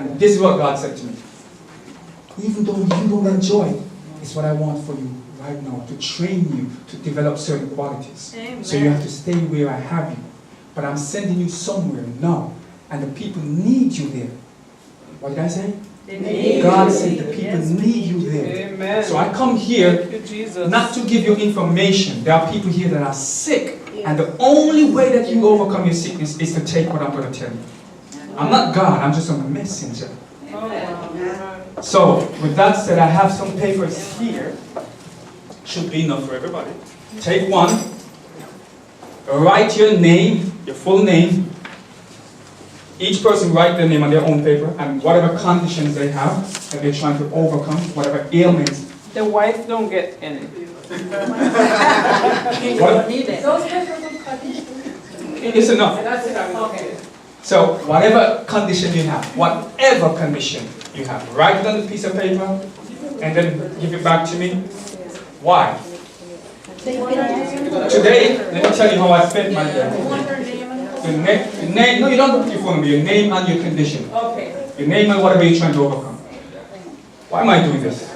And this is what God said to me. Even though you don't enjoy it, it's what I want for you right now, to train you to develop certain qualities. Amen. So you have to stay where I have you. But I'm sending you somewhere now, and the people need you there. What did I say? God said the people need you there. Amen. So I come here Thank you, Jesus. not to give you information. There are people here that are sick, and the only way that you overcome your sickness is to take what I'm going to tell you. I'm not God, I'm just a messenger. So, with that said, I have some papers here. Should be enough for everybody. Take one. Write your name, your full name. Each person write their name on their own paper, and whatever conditions they have that they're trying to overcome, whatever ailments. The wife don't get any. What? It's enough. That's enough. Okay. So, whatever condition you have, whatever condition you have, write it on a piece of paper, and then give it back to me. Why? Today, let me tell you how I spent my day. Your name, no, you don't put your phone number, your name and your condition. Okay. Your name and whatever you're trying to overcome. Why am I doing this?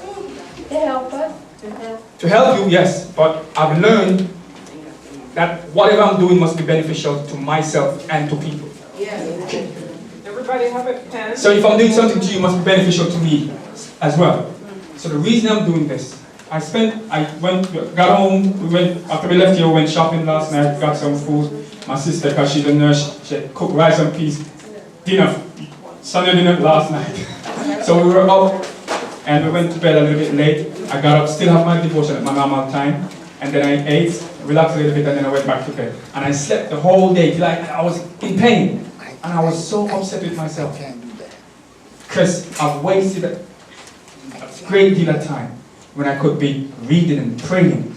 To help us. To help you, yes, but I've learned that whatever I'm doing must be beneficial to myself and to people. Everybody have a pen? So if I'm doing something to you, it must be beneficial to me as well. So the reason I'm doing this, got home, after we left here, we went shopping last night, got some food. My sister, because she's a nurse, she cooked rice and peas, dinner, Sunday dinner last night. So we were up, and we went to bed a little bit late. I got up, still have my devotion at my normal time, and then I ate, relaxed a little bit, and then I went back to bed. And I slept the whole day, like I was in pain. And I was so upset with myself. Because I've wasted a great deal of time when I could be reading and praying.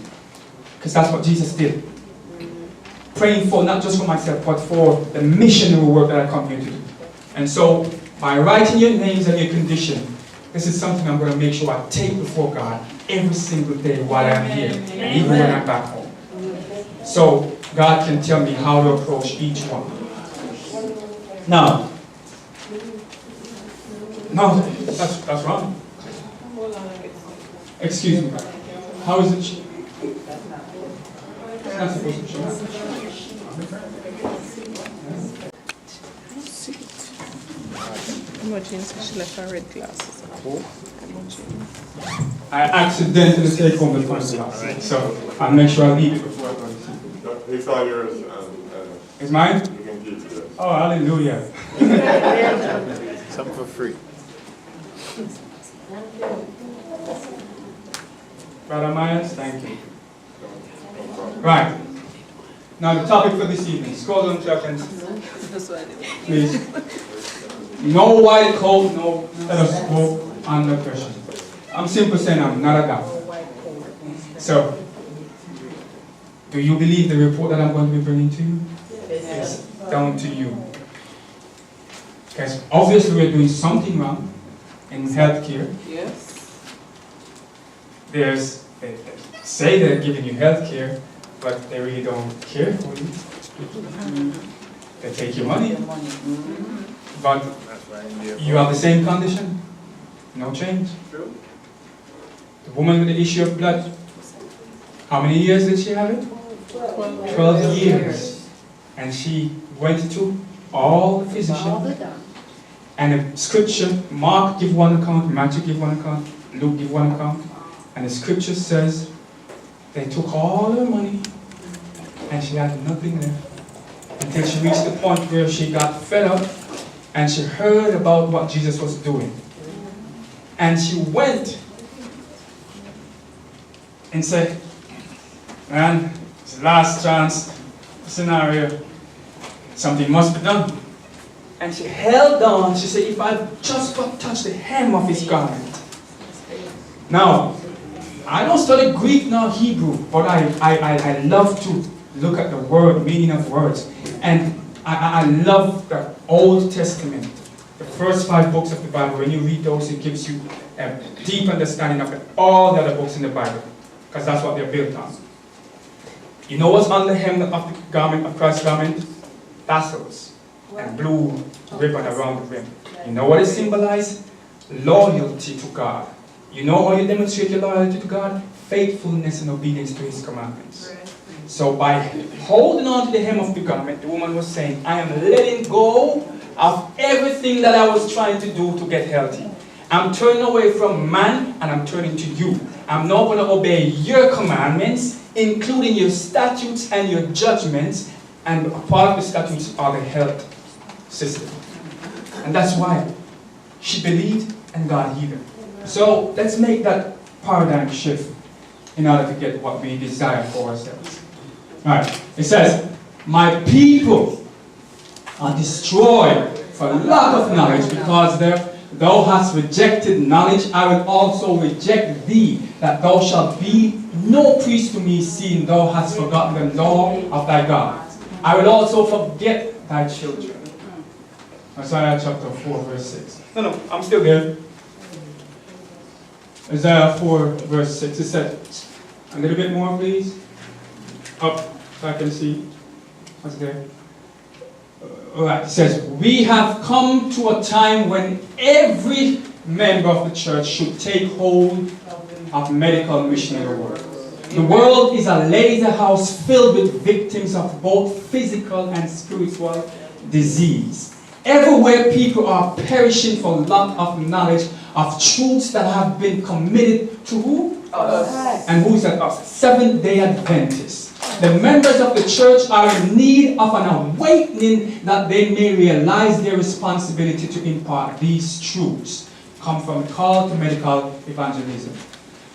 Because that's what Jesus did. Praying for, not just for myself, but for the missionary work that I come here to do. And so, by writing your names and your condition, this is something I'm going to make sure I take before God every single day while I'm here, and even when I'm back home. So, God can tell me how to approach each one. Now, no, that's wrong. Excuse me. How is it? It's not supposed to show. Imagine she left her red glasses. I accidentally take home the first glass, so I'll make sure I leave it before I go to sleep. It's all yours. It's mine? You can keep it. Oh, hallelujah. Something for free. Brother Myers, thank you. Right. Now the topic for this evening, scroll on seconds. Please. No white coat, no stethoscope under pressure. I'm simply saying I'm not a doctor. So, do you believe the report that I'm going to be bringing to you? It's down to you. Because obviously we're doing something wrong in healthcare. Yes. They say they're giving you healthcare, but they really don't care for you. They take your money. But you have the same condition, no change. The woman with the issue of blood, how many years did she have it? 12 years. And she went to all the physicians. And the scripture, Mark give one account, Matthew give one account, Luke give one account. And the scripture says they took all her money and she had nothing left. Until she reached the point where she got fed up and she heard about what Jesus was doing. And she went and said, man, it's the last chance scenario. Something must be done. And she held on. She said, if I just but touch the hem of his garment. Now, I don't study Greek nor Hebrew, but I love to look at the word, meaning of words. And I love the Old Testament. The first 5 books of the Bible, when you read those, it gives you a deep understanding of all the other books in the Bible. Because that's what they're built on. You know what's on the hem of the garment, of Christ's garment? Tassels. and blue ribbon around the rim. You know what it symbolizes? Loyalty to God. You know how you demonstrate your loyalty to God? Faithfulness and obedience to His commandments. So by holding on to the hem of the garment, the woman was saying, I am letting go of everything that I was trying to do to get healthy. I'm turning away from man and I'm turning to you. I'm not going to obey your commandments, including your statutes and your judgments, and a part of the statutes are the health system. And that's why she believed and God healed her. So let's make that paradigm shift in order to get what we desire for ourselves. Alright, it says, my people are destroyed for lack of knowledge, because thou hast rejected knowledge. I will also reject thee, that thou shalt be no priest to me, seeing thou hast forgotten the law of thy God. I will also forget thy children. Isaiah chapter 4, verse 6. No, I'm still there. Isaiah 4, verse 6. It says, a little bit more, please. Up, so I can see what's there. Alright, it says, we have come to a time when every member of the church should take hold of medical missionary work. The world is a laser house filled with victims of both physical and spiritual disease. Everywhere people are perishing for lack of knowledge of truths that have been committed to who? Us. And who is that us? Seventh-day Adventists. The members of the church are in need of an awakening that they may realize their responsibility to impart these truths. Come from call to medical evangelism.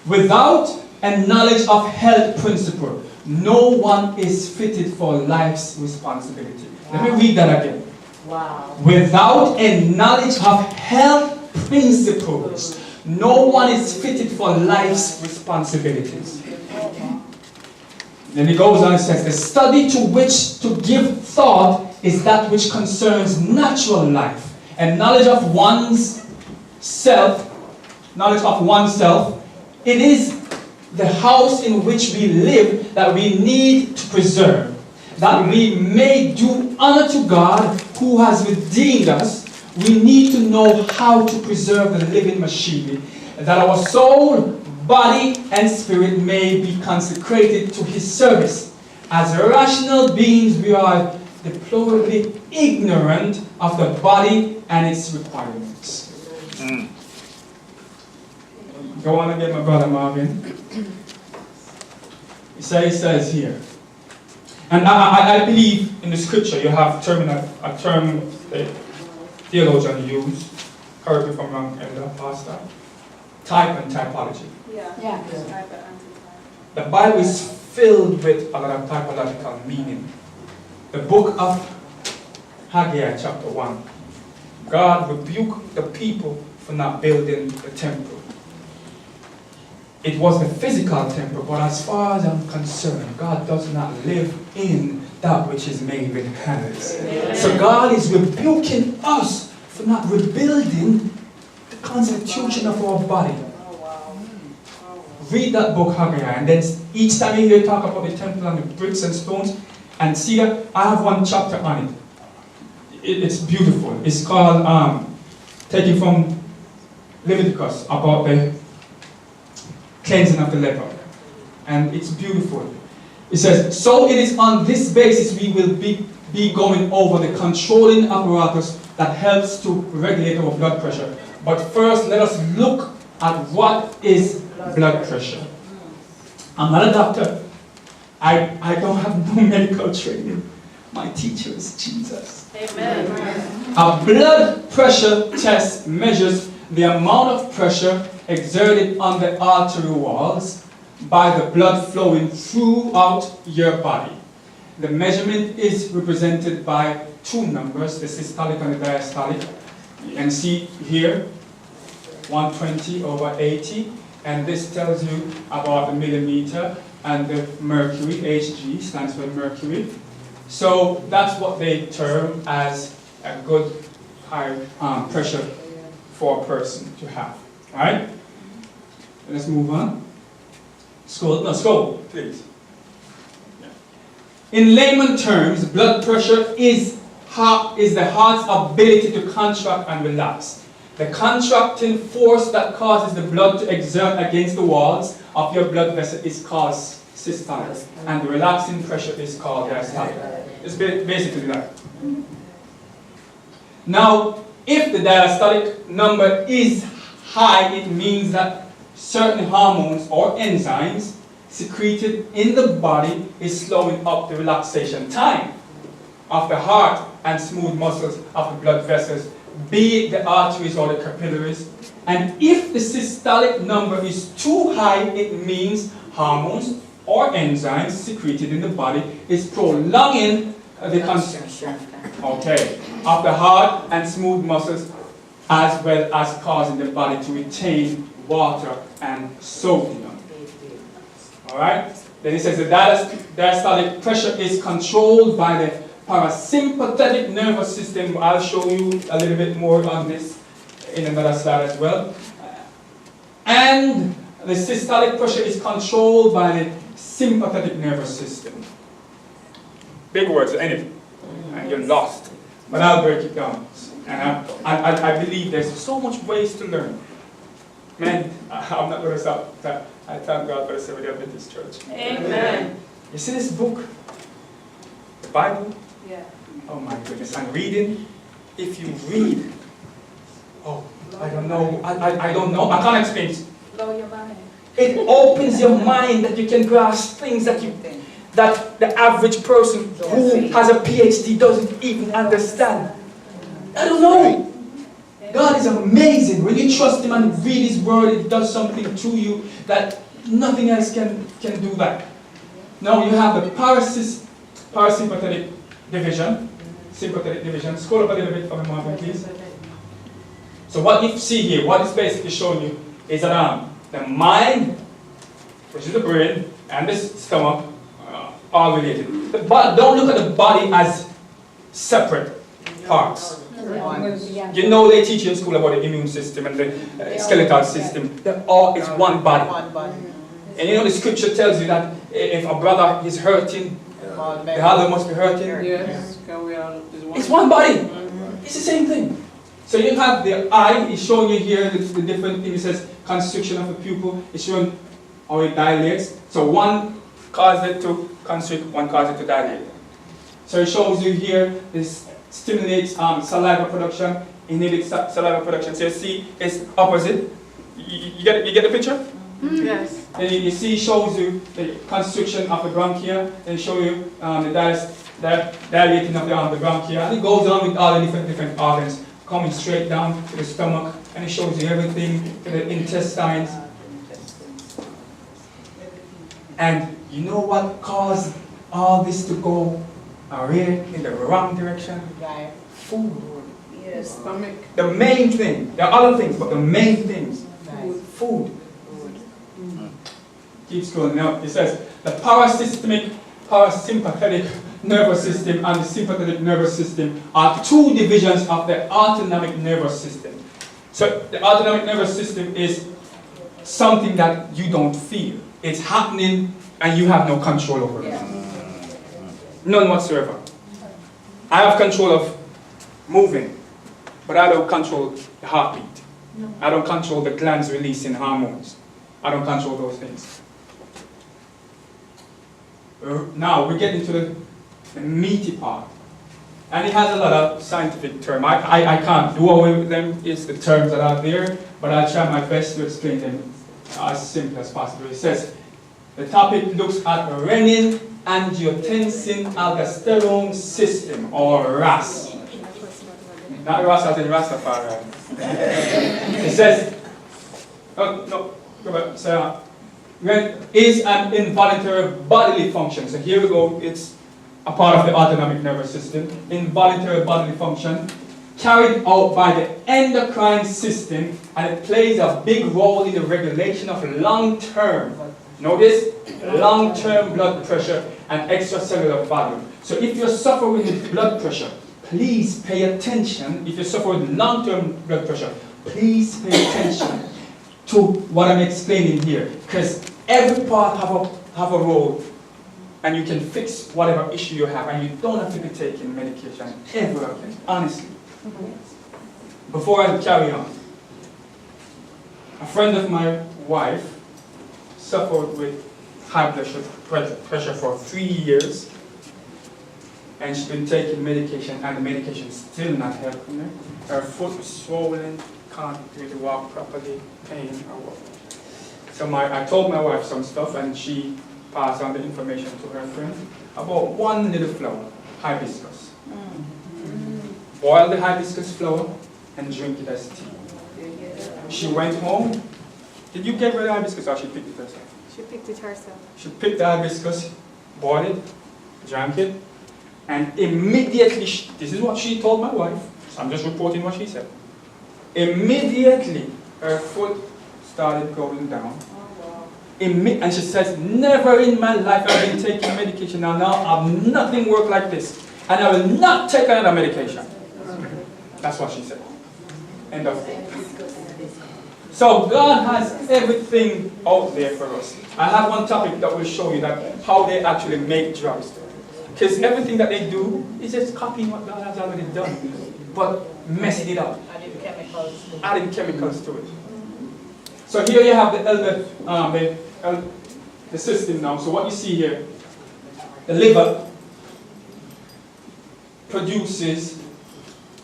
Without a knowledge of health principle, no one is fitted for life's responsibility. Let me read that again. Wow. Without a knowledge of health principles, no one is fitted for life's responsibilities. Then it goes on and says, the study to which to give thought is that which concerns natural life, and knowledge of one's self. It is the house in which we live that we need to preserve, that we may do honor to God who has redeemed us. We need to know how to preserve the living machinery, that our soul, body, and spirit may be consecrated to His service. As rational beings, we are deplorably ignorant of the body and its requirements. Go on again, my brother Marvin. He says here, and I believe in the scripture you have a term the theologian used, correct me if I'm wrong, Elder Pastor, type and typology. Yeah. The Bible is filled with a lot of typological meaning. The book of Haggai chapter 1, God rebuked the people for not building the temple. It was the physical temple, but as far as I'm concerned, God does not live in that which is made with hands. So God is rebuking us for not rebuilding the constitution of our body. Read that book, Haggai, and then each time you hear talk about the temple and the bricks and stones, and see that I have one chapter on it. It's beautiful. It's called, taken from Leviticus, about the cleansing of the leper. And it's beautiful. It says, so it is on this basis we will be going over the controlling apparatus that helps to regulate our blood pressure. But first, let us look at what is blood pressure. I'm not a doctor. I don't have no medical training. My teacher is Jesus. Amen. A blood pressure test measures the amount of pressure exerted on the artery walls by the blood flowing throughout your body. The measurement is represented by two numbers, the systolic and the diastolic. You can see here, 120/80, and this tells you about the millimeter, and the mercury, Hg, stands for mercury. So that's what they term as a good high pressure for a person to have. Alright? Let's move on. Scroll, please. In layman terms, blood pressure is is the heart's ability to contract and relax. The contracting force that causes the blood to exert against the walls of your blood vessel is called systolic, and the relaxing pressure is called diastolic. It's basically that. Now, if the diastolic number is high, it means that certain hormones or enzymes secreted in the body is slowing up the relaxation time of the heart and smooth muscles of the blood vessels, be it the arteries or the capillaries. And if the systolic number is too high, it means hormones or enzymes secreted in the body is prolonging the contraction of the heart and smooth muscles, as well as causing the body to retain water and sodium. Alright? Then it says the diastolic pressure is controlled by the parasympathetic nervous system. I'll show you a little bit more on this in another slide as well. And the systolic pressure is controlled by the sympathetic nervous system. Big words, anyway. And you're lost. But I'll break it down. And I believe there's so much ways to learn. Man, I'm not going to stop. I thank God for the Seventh-day Adventist Church. Amen. You see this book? The Bible? Yeah. Oh my goodness. And reading, if you read, oh, I don't know. I don't know. I can't explain it. Blow your mind. It opens your mind that you can grasp things that the average person who has a PhD doesn't even understand. I don't know. God is amazing. When you trust Him and read His Word, it does something to you that nothing else can do that. Now you have the parasympathetic division. Sympathetic division. Scroll up a little bit for me, Marvin, please. So what you see here, what it's basically showing you is that the mind, which is the brain, and the stomach, are related. But don't look at the body as separate parts. You know they teach you in school about the immune system and the skeletal system. It's one body. And you know the scripture tells you that if a brother is hurting, the other must be hurting. Yes. It's one body. It's the same thing. So you have the eye, it's showing you here the different things. It says constriction of the pupil. It's showing how it dilates. So one causes it to constrict, one causes it to dilate. So it shows you here this stimulates saliva production, inhibits saliva production. So you see it's opposite. You get the picture? Yes. And you see it shows you the constriction of the bronchia, and show you the dilating of the bronchia. And it goes on with all the different organs, coming straight down to the stomach, and it shows you everything to the intestines. And you know what caused all this to go in the wrong direction? Food. Yes. Stomach. The main thing. There are other things, but the main things. Food. Keep scrolling now. It says the parasympathetic nervous system and the sympathetic nervous system are two divisions of the autonomic nervous system. So the autonomic nervous system is something that you don't feel. It's happening and you have no control over it. None whatsoever. I have control of moving, but I don't control the heartbeat. I don't control the glands releasing hormones. I don't control those things. Now we get into the meaty part. And it has a lot of scientific terms. I can't do away with them. It's the terms that are there, but I'll try my best to explain them as simple as possible. It says, the topic looks at the renin angiotensin aldosterone system, or RAS. Not RAS as in Rastafari. It says, go back. So, is an involuntary bodily function. So here we go, it's a part of the autonomic nervous system. Involuntary bodily function carried out by the endocrine system, and it plays a big role in the regulation of long-term, notice, long-term blood pressure and extracellular volume. So if you're suffering with blood pressure, please pay attention. If you're suffering with long-term blood pressure, please pay attention to what I'm explaining here, because every part have a role and you can fix whatever issue you have, and you don't have to be taking medication ever again, honestly. Before I carry on, a friend of my wife suffered with high blood pressure for 3 years, and she's been taking medication, and the medication is still not helping her. Her foot is swollen, can't really walk properly, pain or what. So I told my wife some stuff, and she passed on the information to her friend about one little flower, hibiscus. Boil the hibiscus flower and drink it as tea. She went home. Did you get rid of hibiscus, or she picked it herself? She picked it herself. She picked the hibiscus, boiled it, drank it, and immediately, this is what she told my wife, so I'm just reporting what she said. Immediately, her foot started going down. And she says, never in my life have I been taking medication, and now I've nothing work like this. And I will not take another medication. That's what she said. End of it. So God has everything out there for us. I have one topic that will show you that how they actually make drugs. Because everything that they do is just copying what God has already done, but messing it up. Adding chemicals to it. So here you have the system now. So what you see here, the liver produces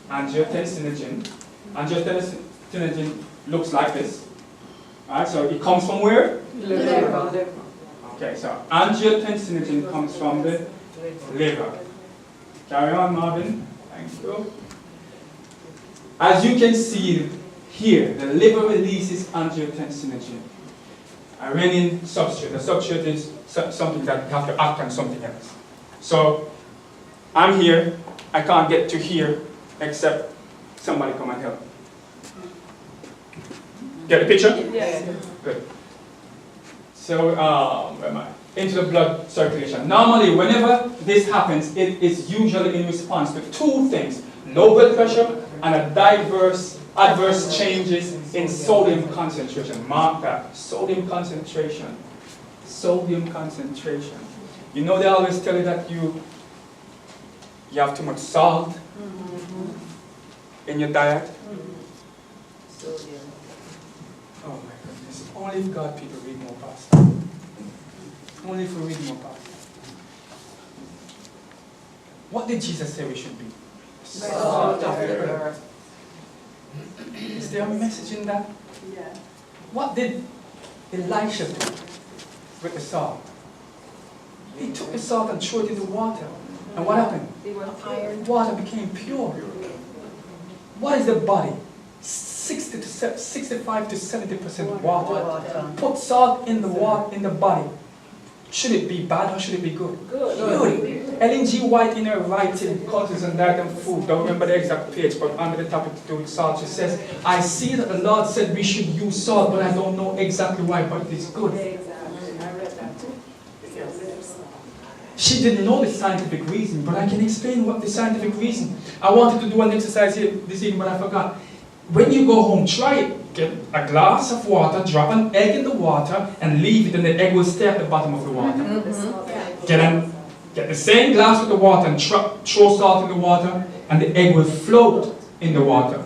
angiotensinogen. Angiotensinogen looks like this. Alright, so it comes from where? Liver. Okay, so angiotensinogen comes from the liver. Carry on, Marvin. Thank you. As you can see here, the liver releases angiotensinogen, a renin substrate. The substrate is something that you have to act on something else. So I'm here. I can't get to here except somebody come and help. Get the picture? Yes. Good. So, where am I? Into the blood circulation. Normally, whenever this happens, it is usually in response to two things: low blood pressure and adverse changes in sodium concentration. Mark that. Sodium concentration. Sodium concentration. You know they always tell you that you have too much salt in your diet. Oh my goodness. Only if God people read more past. Only if we read more past. What did Jesus say we should be? Salt of the earth. Is there a message in that? Yeah. What did Elisha do with the salt? He took the salt and threw it in the water. And what happened? They were iron. Water became pure. What is the body? 65 to 70% water. Put salt in the water in the body. Should it be bad or should it be good? Good. Ellen G. White in her writing, Cultures and Diet and Food, don't remember the exact page, but under the topic to do with salt, she says, I see that the Lord said we should use salt, but I don't know exactly why, but it is good. She didn't know the scientific reason, but I can explain what the scientific reason. I wanted to do an exercise here this evening, but I forgot. When you go home, try it. Get a glass of water, drop an egg in the water, and leave it, and the egg will stay at the bottom of the water. Get the same glass with the water and throw salt in the water, and the egg will float in the water.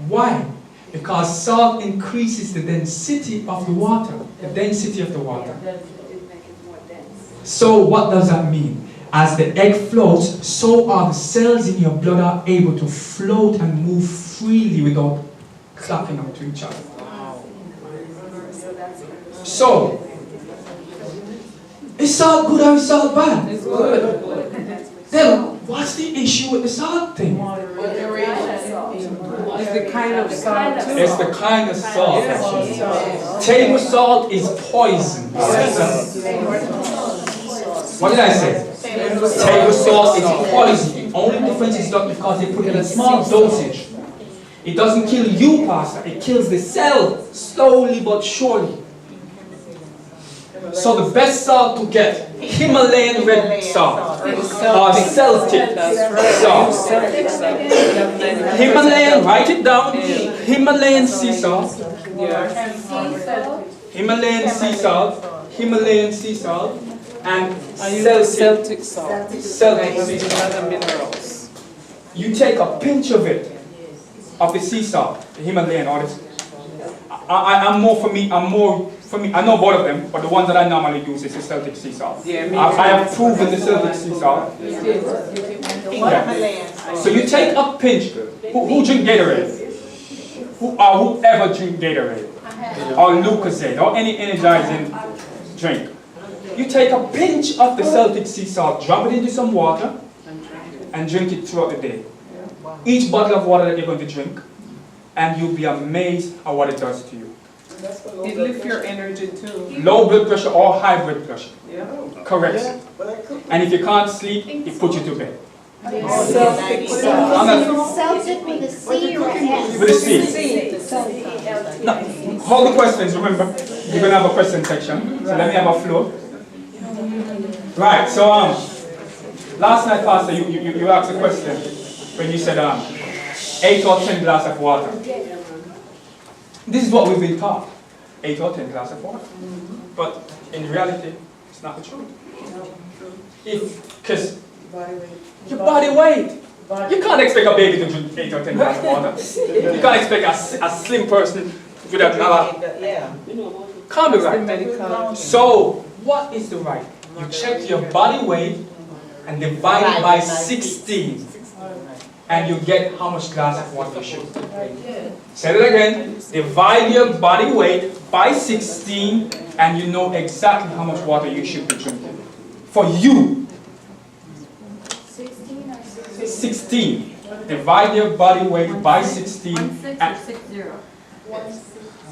Why? Because salt increases the density of the water. The density of the water. So what does that mean? As the egg floats, so are the cells in your blood are able to float and move freely without clapping up to each other. So, is salt good or is salt bad? It's good. Then, what's the issue with the salt thing? It's the kind of salt too. It's the kind of salt. Yes. Table salt is poison. What did I say? Table salt is poison. The only difference is that because they put it in a small dosage. It doesn't kill you, Pastor. It kills the cell slowly but surely. So the best salt to get, Himalayan red salt or Celtic salt. Himalayan, write it down. Himalayan sea salt. Himalayan sea salt. Himalayan sea salt. and I use Celtic Celtic salt. Celtic Like sea with salt. other minerals. You take a pinch of it, of the sea salt, the Himalayan, or this. I'm more for me. I know both of them, but the ones that I normally use is the Celtic sea salt. Yeah, me I have proven the Celtic sea salt. Himalayan. So you take a pinch. Who drink Gatorade? Whoever drink Gatorade or Lucozade or any energizing drink. You take a pinch of the Celtic sea salt, drop it into some water, and drink it throughout the day. Each bottle of water that you're going to drink, and you'll be amazed at what it does to you. It lifts your energy too. Low blood pressure or high blood pressure. Yeah. Correct. And if you can't sleep, it puts you to bed. Celtic salt. I'm not- Celtic with a C or S? With a C. No, hold the questions, remember. You're going to have a question section. So let me have a flow. Right, so last night, Pastor, you asked a question when you said 8 or 10 glasses of water. This is what we've been taught. 8 or 10 glasses of water. But in reality, it's not the truth. Because your body weight. You can't expect a baby to drink 8 or 10 glasses of water. You can't expect a slim person with a can't be right. Medical. So, what is the right? You check your body weight and divide it by 16. And you get how much glass of water you should. Say it again. Divide your body weight by 16 and you know exactly how much water you should be drinking. For you. 16 or 16? 16. Divide your body weight by 16. And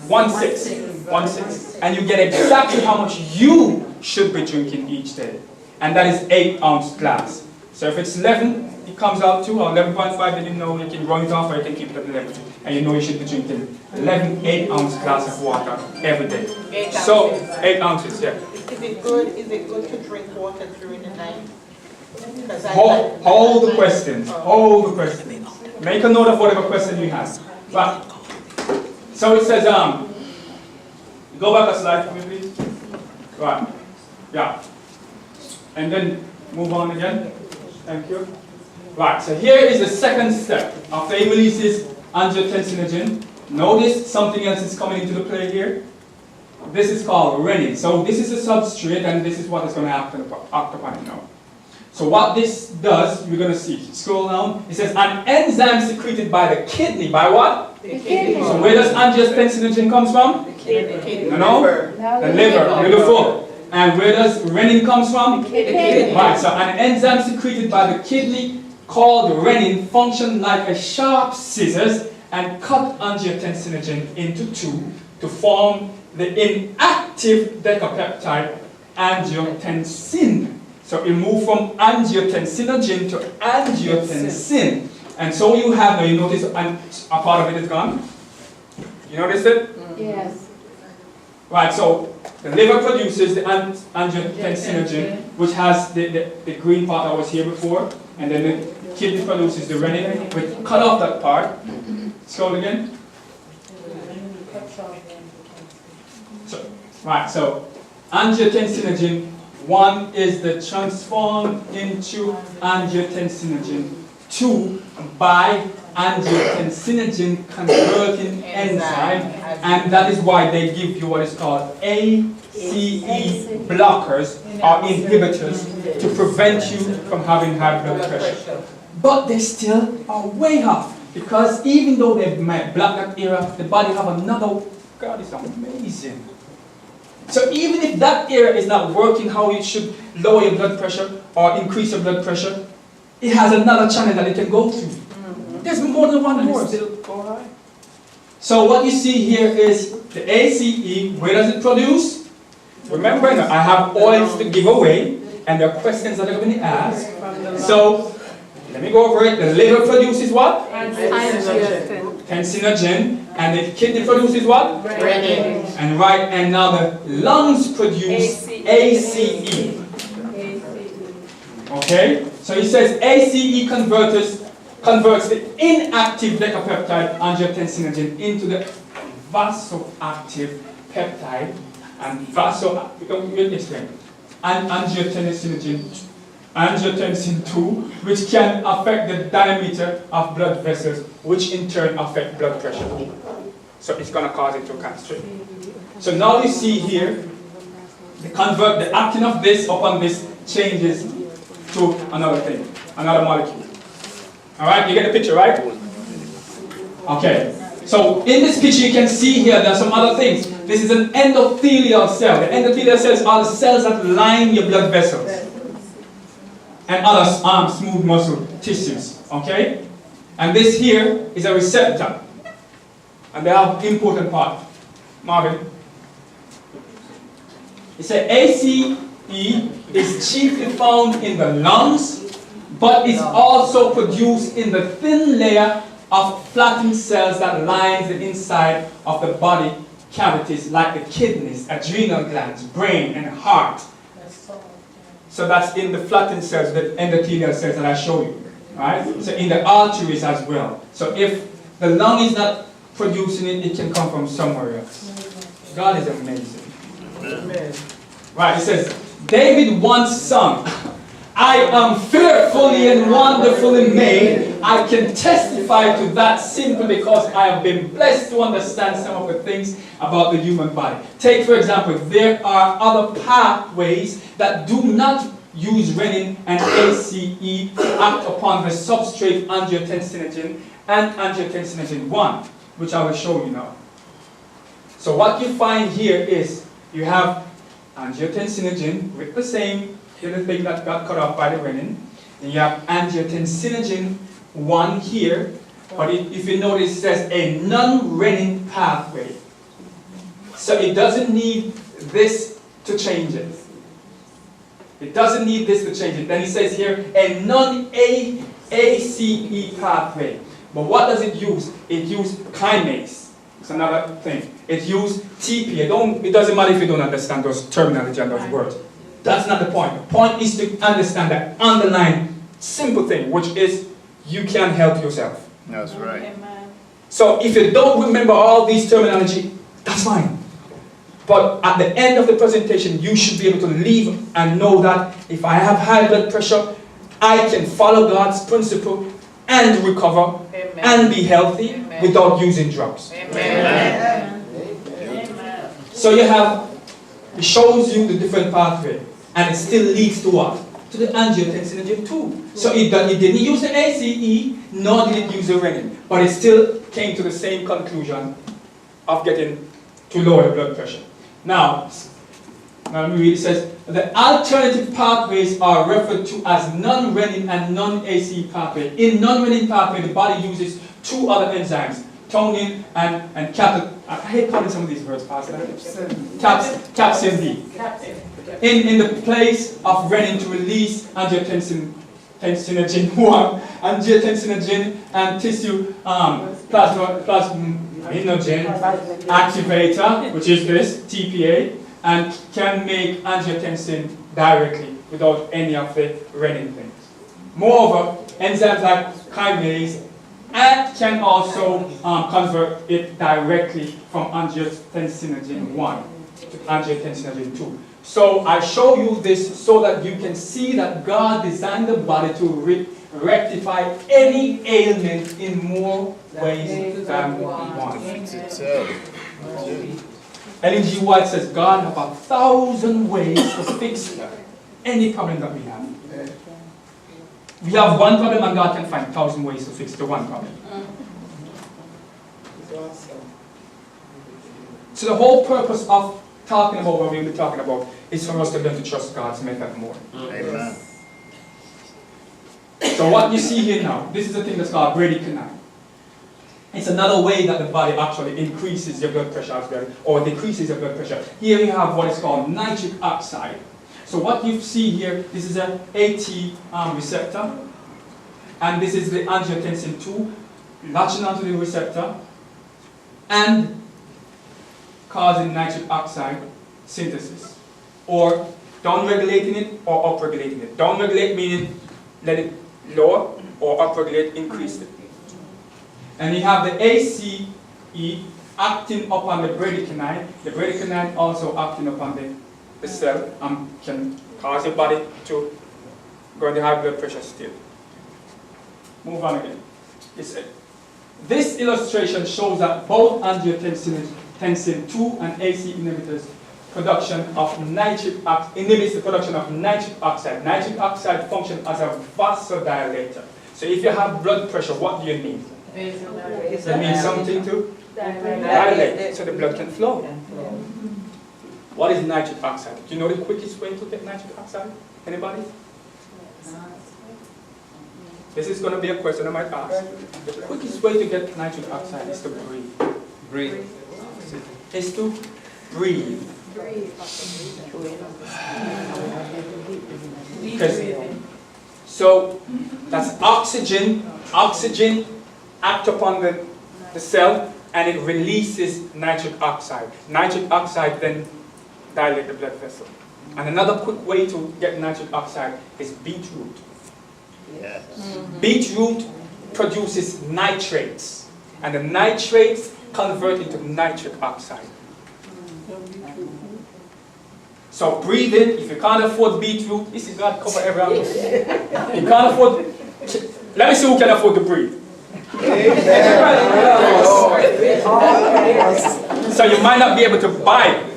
1/6. And you get exactly how much you should be drinking each day. And that is 8-ounce glass. So if it's 11, it comes out to, or 11.5, then you know you can run it off or you can keep it at 11. And you know you should be drinking 11 8-ounce glass of water every day. 8 So, ounces. 8 ounces, yeah. Is it good to drink water during the night? Hold the questions. Hold the questions. Make a note of whatever question you have. Right. So it says, go back a slide for me, please. Right. Yeah. And then move on again. Thank you. Right, so here is the second step. After he releases angiotensinogen, notice something else is coming into the play here. This is called renin. So this is a substrate and this is what is going to act upon it now. So what this does, we're going to see. Scroll down. It says an enzyme secreted by the kidney. By what? The kidney. So where does angiotensinogen comes from? The kidney. No? The liver. Beautiful. And where does renin comes from? The kidney. Right, so an enzyme secreted by the kidney called renin functions like a sharp scissors and cut angiotensinogen into two to form the inactive decapeptide angiotensin. So it moved from angiotensinogen to angiotensin. And so you have, now you notice a part of it is gone? You notice it? Yes. Right, so the liver produces the angiotensinogen, which has the green part that was here before, and then the kidney produces the renin. We cut off that part. Scroll again. So, right, so angiotensinogen 1 is the transformed into angiotensinogen 2 by angiotensinogen converting enzyme, and that is why they give you what is called ACE blockers or inhibitors to prevent you from having high blood pressure. But they still are way off, because even though they might block that area, the body have another. God, it's amazing. So even if that area is not working how it should, lower your blood pressure or increase your blood pressure, it has another channel that it can go through. There's more than one door. So what you see here is the ACE. Where does it produce? Remember, I have oils to give away, and there are questions that are going to be asked. So let me go over it. The liver produces what? Tensinogen. And the kidney produces what? Renin. And right, and now the lungs produce ACE. Okay? So he says ACE converts the inactive decapeptide angiotensinogen into the vasoactive peptide. And explain. and angiotensin 2, which can affect the diameter of blood vessels, which in turn affect blood pressure. So it's going to cause it to constrict. So now you see here, the acting of this upon this changes to another thing, another molecule. All right, you get the picture, right? Okay. So in this picture, you can see here there are some other things. This is an endothelial cell. The endothelial cells are the cells that line your blood vessels and other smooth muscle tissues. Okay? And this here is a receptor. And they have important part. Marvin. It says ACE is chiefly found in the lungs, but it's also produced in the thin layer of flattened cells that lines the inside of the body cavities like the kidneys, adrenal glands, brain, and heart. So that's in the flattened cells, the endothelial cells that I show you. Right? So in the arteries as well. So if the lung is not producing it, it can come from somewhere else. God is amazing. Amen. Right, it says, David once sung, I am fearfully and wonderfully made. I can testify to that simply because I have been blessed to understand some of the things about the human body. Take, for example, there are other pathways that do not use renin and ACE to act upon the substrate angiotensinogen and angiotensinogen 1, which I will show you now. So what you find here is you have angiotensinogen with the same little thing that got cut off by the renin. And you have angiotensinogen 1 here, but if you notice it says a non-renin pathway. So it doesn't need this to change it. It doesn't need this to change it. Then it says here a non-ACE pathway. But what does it use? It uses kinase. It's another thing. It uses TP. It doesn't matter if you don't understand those terminology and those words. That's not the point. The point is to understand that underlying simple thing, which is you can help yourself. That's right. So if you don't remember all these terminology, that's fine. But at the end of the presentation, you should be able to leave and know that if I have high blood pressure, I can follow God's principle and recover and be healthy without using drugs. Amen. So you have, it shows you the different pathway, and it still leads to what? To the angiotensinogen 2. So it didn't use the ACE, nor did it use the renin, but it still came to the same conclusion of getting to lower the blood pressure. Now let me read. It says, the alternative pathways are referred to as non-renin and non-ACE pathway. In non-renin pathway, the body uses two other enzymes, tonin and capsin. I hate calling some of these words, Pastor. Capsin D. In the place of renin to release angiotensinogen 1, angiotensinogen and tissue plasminogen activator, which is this, TPA, and can make angiotensin directly without any of the renin things. Moreover, enzymes like kinase can also convert it directly from angiotensinogen 1 to angiotensinogen 2. So I show you this so that you can see that God designed the body to rectify any ailment in more ways than one. Ellen G. White says God has 1,000 ways to fix any problem that we have. We have one problem and God can find 1,000 ways to fix the one problem. So the whole purpose of talking about what we'll be talking about is for us to learn to trust God's method more. Amen. So what you see here now, this is a thing that's called bradykinin. It's another way that the body actually increases your blood pressure as well, or decreases your blood pressure. Here you have what is called nitric oxide. So what you see here, this is an AT receptor, and this is the angiotensin 2 latching onto the receptor and causing nitric oxide synthesis, or downregulating it or upregulating it. Downregulate meaning let it lower, or upregulate, increase it. And you have the ACE acting upon the bradykinin also acting upon the the cell and can cause your body to go into high blood pressure state. Move on again. This illustration shows that both angiotensin 2 and AC inhibitors inhibits the production of nitric oxide. Nitric oxide functions as a vasodilator. So if you have blood pressure, what do you need? It means something to dilate so the blood can flow. What is nitric oxide? Do you know the quickest way to get nitric oxide? Anybody? This is going to be a question I might ask. The quickest way to get nitric oxide is to breathe. Breathe. Is to breathe. So that's oxygen. Oxygen acts upon the cell and it releases nitric oxide. Nitric oxide then dilates the blood vessel. And another quick way to get nitric oxide is beetroot. Yes. Beetroot produces nitrates, and the nitrates convert into nitric oxide. So breathe in. If you can't afford beetroot, this is God cover every angle. You can't afford. Let me see who can afford to breathe. So you might not be able to buy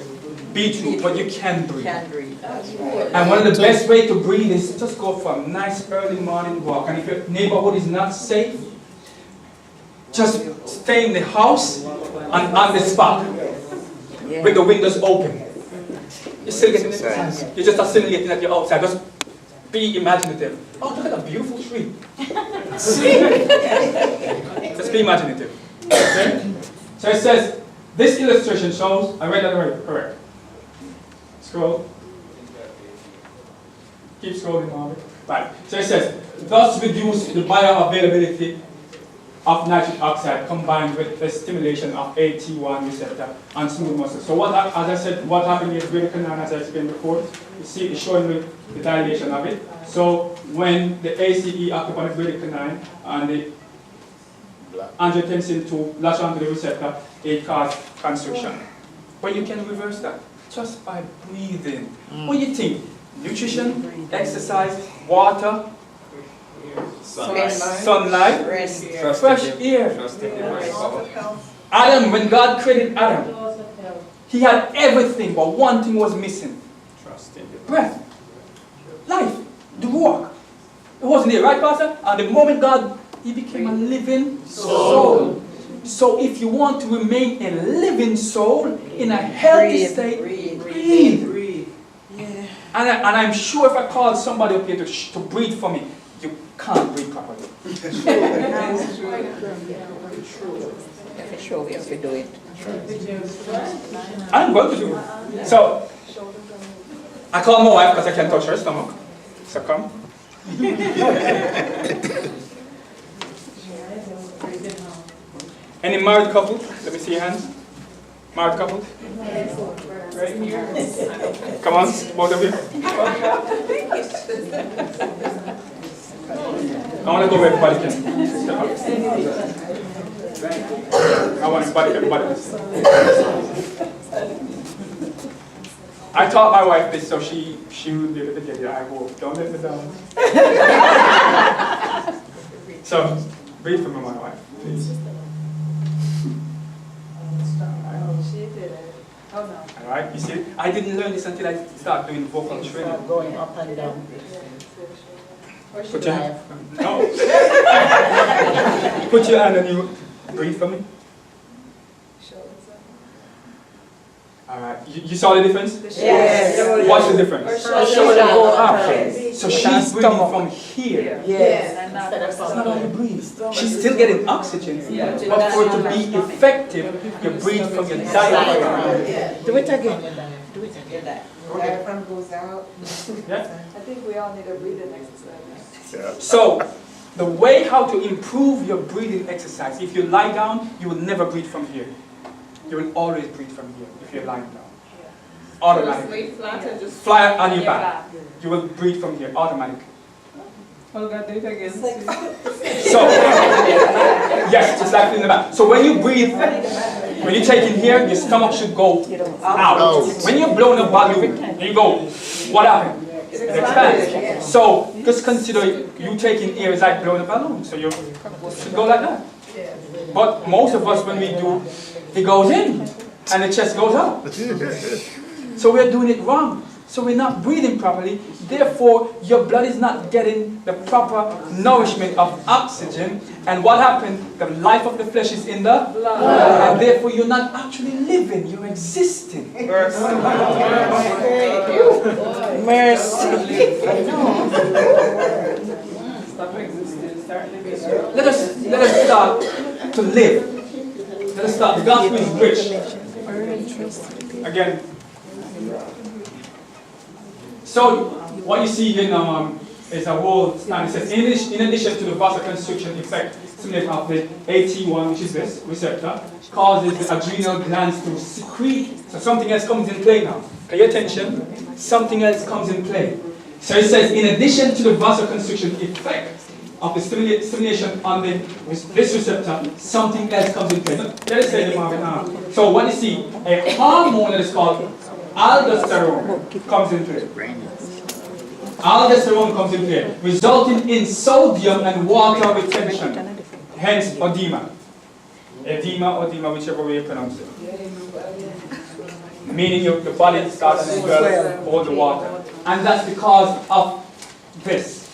beetroot, but you can breathe. And one of the best ways to breathe is just go for a nice early morning walk. And if your neighborhood is not safe, just stay in the house and on the spot with the windows open. You're still getting exercise. You're just assimilating that you're outside. Just be imaginative. Oh, look at a beautiful tree. Just be imaginative. Okay? So it says, this illustration shows, I read that right, correct. Scroll. Keep scrolling, Marvin. Right. So it says, thus reduce the bioavailability of nitric oxide combined with the stimulation of AT1 receptor on smooth muscle. So what, as I said, what happened is vertical 9, as I explained before, you see it's showing the dilation of it. So when the ACE acts upon the vertical 9 and the angiotensin 2 latch onto the receptor, it causes constriction. But you can reverse that just by breathing. What do you think? Nutrition, exercise, water, sunlight, fresh air. Adam, when God created Adam, he had everything, but one thing was missing. Breath, life, the walk. It wasn't there, right, Pastor? And the moment God, he became a living soul. So if you want to remain a living soul in a healthy state, breathe. And I'm sure if I called somebody up here to breathe for me, you can't breathe properly. Sure, we have to do it. I'm going to do it. So, I call my wife because I can't touch her stomach. So come. Any married couple? Let me see your hands. Married couple? Come on, both of you. I want to go where everybody can step up. I want everybody to step. I taught my wife this so she would be able to get it. I hope. Don't let me down. So, breathe for me, my wife, please. Alright, you see, I didn't learn this until I started doing vocal training. Going up and down. Put your hand. No. Put your hand and you breathe for me. Alright, you saw the difference? Yes. What's the difference? Shoulder go up. So she's breathing from here. Yes. That's not how you breathe. She's still getting oxygen. But for it to be effective, you breathe from your diaphragm. Do it again. Do it again. Diaphragm goes out. Yeah. I think we all need a breathing exercise. So, the way how to improve your breathing exercise, if you lie down, you will never breathe from here. You will always breathe from here if you're lying down. Automatically. Just lay flat and just Fly on your back. You will breathe from here automatically. Olga, do it again. So, yes, just like in the back. So when you breathe When you take in here, your stomach should go out. When you're blowing a balloon, you go, what happened? It expands. So just consider you taking air is like blowing a balloon. So you should go like that. But most of us, when we do, it goes in and the chest goes out. So we're doing it wrong. So we're not breathing properly. Therefore, your blood is not getting the proper nourishment of oxygen. And what happened? The life of the flesh is in the blood. And therefore, you're not actually living. You're existing. Mercy. Stop existing, start living. Let us start to live. Let us start. The gospel is rich. Again. So what you see here now is a whole stand. It says, in addition to the vasoconstriction effect stimulated of the AT1, which is this receptor, causes the adrenal glands to secrete. So something else comes in play now. Pay attention. Something else comes in play. So it says, in addition to the vasoconstriction effect of the stimulation on this receptor, something else comes in play. Let us say the Marvin now. So what you see, a hormone that is called aldosterone comes in play. Aldosterone comes in play, resulting in sodium and water retention, hence edema. Edema, whichever way you pronounce it. Meaning the body starts to swell, hold the water. And that's because of this.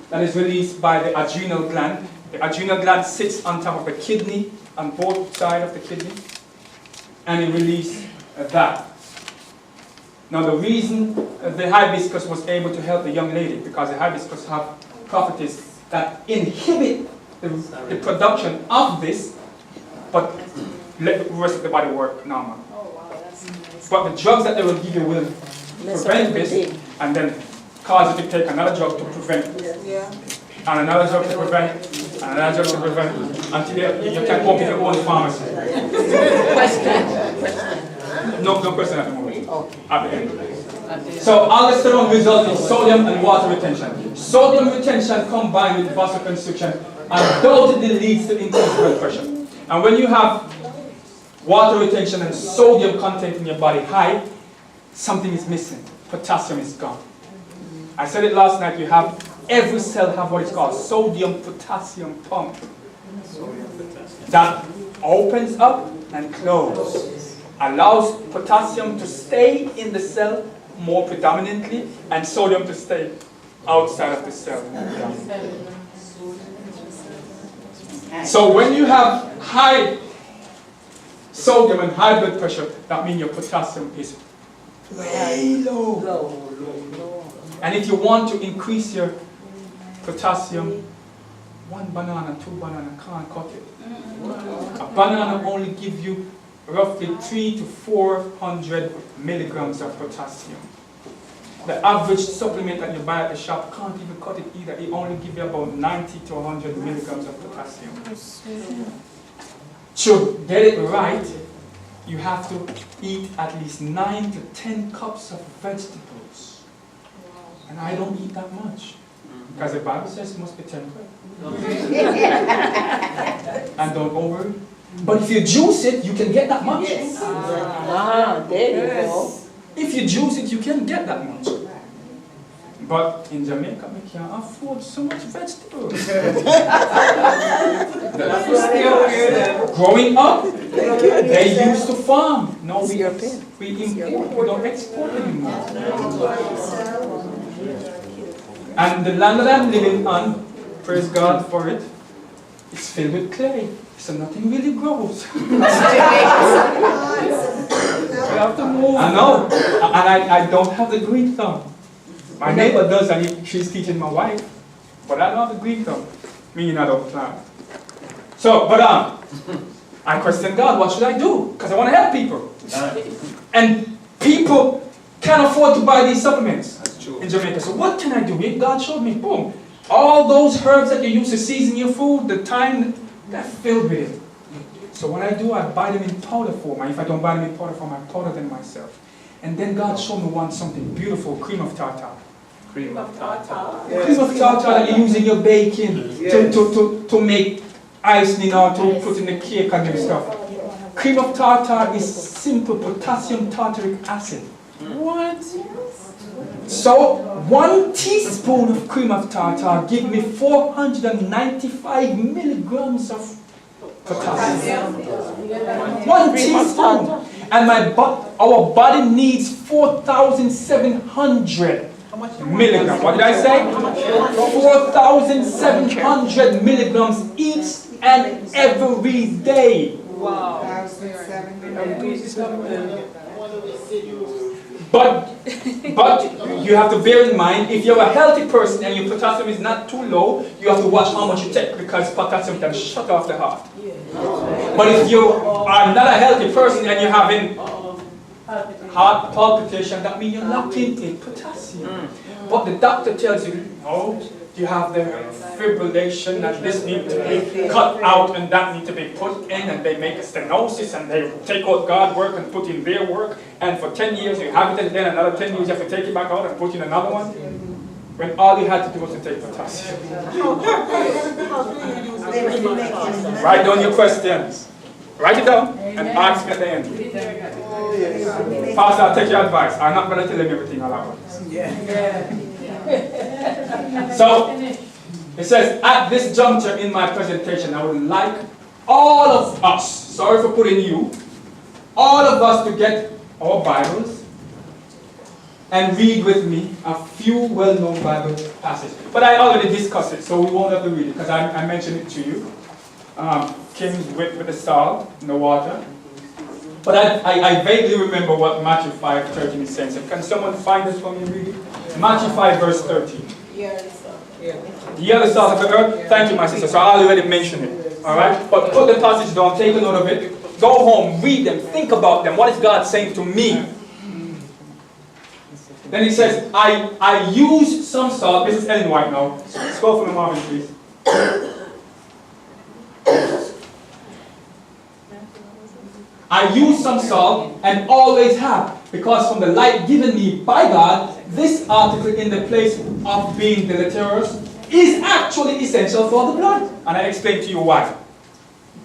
That is released by the adrenal gland. The adrenal gland sits on top of the kidney, on both sides of the kidney, and it releases that. Now the reason the hibiscus was able to help the young lady, because the hibiscus have properties that inhibit the production of this, but let the rest of the body work normal. But the drugs that they will give you will prevent this, and then cause you to take another drug to prevent it. And another drug to prevent, and another drug to prevent, until you can open your own pharmacy. No question at the moment. At the end. So aldosterone results in sodium and water retention. Sodium retention combined with vasoconstriction undoubtedly leads to increased blood pressure. And when you have water retention and sodium content in your body high, something is missing. Potassium is gone. I said it last night, you have, every cell have what is called sodium-potassium pump. That opens up and closes. Allows potassium to stay in the cell more predominantly, and sodium to stay outside of the cell. So when you have high sodium and high blood pressure, that means your potassium is way low. And if you want to increase your potassium, 1 banana, 2 banana can't cut it. A banana only gives you roughly 300 to 400 milligrams of potassium. The average supplement that you buy at the shop can't even cut it either. It only gives you about 90 to 100 milligrams of potassium. To get it right, you have to eat at least 9 to 10 cups of vegetables. And I don't eat that much. Because the Bible says it must be temperate. And don't overeat. But if you juice it, you can get that much. There you go. If you juice it, you can get that much. But in Jamaica, we can't afford so much vegetables. Growing up, they used to farm. No, we import. We don't export anymore. And the land that I'm living on, praise God for it, it's filled with clay. So nothing really grows. I know. And I don't have the green thumb. My neighbor does, and she's teaching my wife. But I don't have the green thumb. Meaning I don't plant. So, but I question God, what should I do? Because I want to help people. And people can't afford to buy these supplements in Jamaica. So what can I do? God showed me, boom. All those herbs that you use to season your food, the thyme, they're filled with it. So what I do, I buy them in powder form. And if I don't buy them in powder form, I powder them myself. And then God showed me something beautiful, cream of tartar. Cream of tartar. Cream of tartar that you use in your baking to make icing or to put in the cake and new stuff. Cream of tartar is simple potassium tartaric acid. What? So 1 teaspoon of cream of tartar give me 495 milligrams of potassium. 1 teaspoon. And our body needs 4,700 milligrams. What did I say? 4,700 milligrams each and every day. Wow. But you have to bear in mind, if you're a healthy person and your potassium is not too low, you have to watch how much you take because potassium can shut off the heart. But if you are not a healthy person and you're having heart palpitation, that means you're lacking in potassium. But the doctor tells you, no, you have the fibrillation and this needs to be cut out and that needs to be put in, and they make a stenosis and they take out God's work and put in their work, and for 10 years you have it, and then another 10 years you have to take it back out and put in another one. When all you had to do was to take potassium. Write down your questions. Write it down and ask at the end. Pastor, I'll take your advice. I'm not going to tell them everything all at once. So, it says, at this juncture in my presentation, I would like all of us, sorry for putting you, all of us to get our Bibles and read with me a few well-known Bible passages. But I already discussed it, so we won't have to read it, because I mentioned it to you. King's with the salt in the water. But I vaguely remember what Matthew 5:13 is saying. So can someone find this for me and read it? Matthew 5 verse 13. The other salt of the earth. Thank you, my sister. So I already mentioned it. Alright? But put the passage down, take a note of it. Go home, read them, think about them. What is God saying to me? Then he says, I use some salt. This is Ellen White now. Scroll for me, Marvin, please. I use some salt and always have, because from the light given me by God, this article in the place of being deleterious is actually essential for the blood. And I explained to you why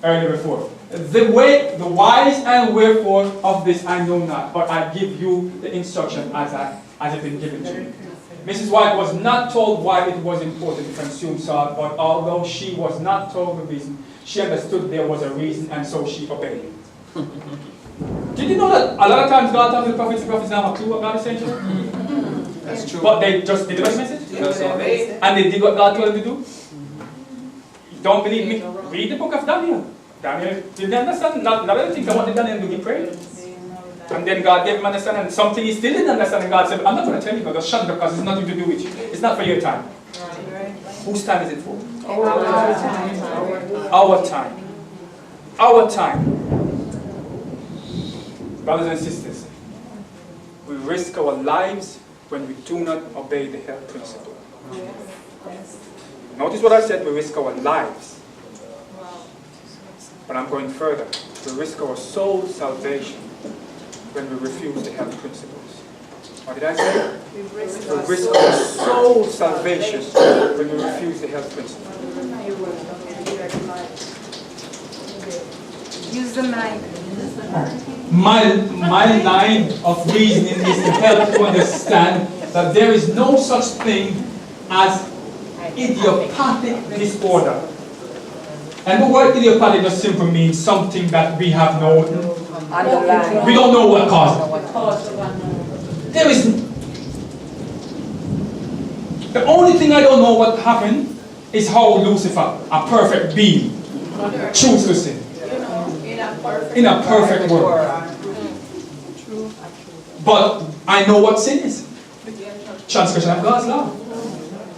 earlier before. The way, the whys and wherefore of this I know not, but I give you the instruction as it been given to me. Mrs. White was not told why it was important to consume salt, but although she was not told the reason, she understood there was a reason, and so she obeyed. Did you know that a lot of times God talks to the prophets don't have a clue what God is saying to them? That's true. But they just did the message? Yes, And they did what God told them to do? Don't believe me? Read the book of Daniel. Daniel didn't understand. Not everything. So what did Daniel do? He prayed. And then God gave him understanding. And something he still didn't understand. And God said, I'm not going to tell you, God, just shut it up because it's nothing to do with you. It's not for your time. Whose time is it for? Our time. Our time. Brothers and sisters, we risk our lives when we do not obey the health principle. Notice what I said, we risk our lives. But I'm going further. We risk our soul salvation when we refuse the health principles. What did I say? We risk our soul salvation when we refuse the health principles. Use the mic. My line of reasoning is to help to understand that there is no such thing as idiopathic disorder. And the word idiopathic just simply means something that we have no, we don't know what caused it. There is, the only thing I don't know what happened is how Lucifer, a perfect being, chose to sin. In a perfect world. But I know what sin is. Transgression of God's law.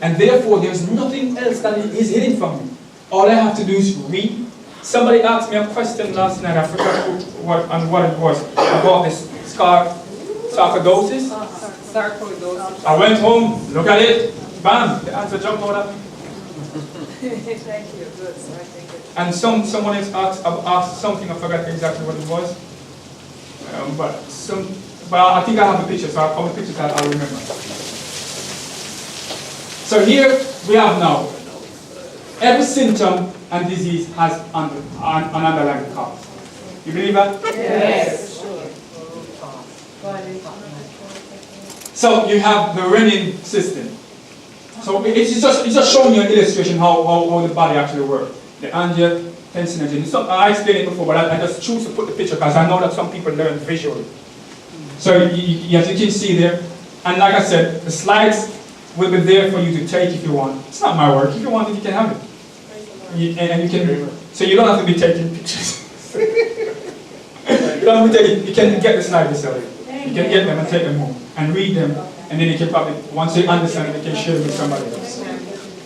And therefore there's nothing else that is hidden from me. All I have to do is read. Somebody asked me a question last night, I forgot what it was, about this sarcoidosis. I went home, look at it, bam, the answer jumped out at me. Thank you. Good. And someone else asked something, I forgot exactly what it was. But I think I have the picture, so I'll the pictures I'll remember. So here we have now, every symptom and disease has an underlying cause. You believe that? Yes. So you have the renin system. So it's just showing you an illustration how the body actually works. The angiotensinogen. So I explained it before, but I just choose to put the picture because I know that some people learn visually. So as you can see there, and like I said, the slides will be there for you to take if you want. It's not my work. If you want it, you can have it. And you can. So you don't have to be taking pictures. You don't have to be taking. You can get the slides yourself. You can get them and take them home and read them, and then you can probably, once you understand it, you can share it with somebody else.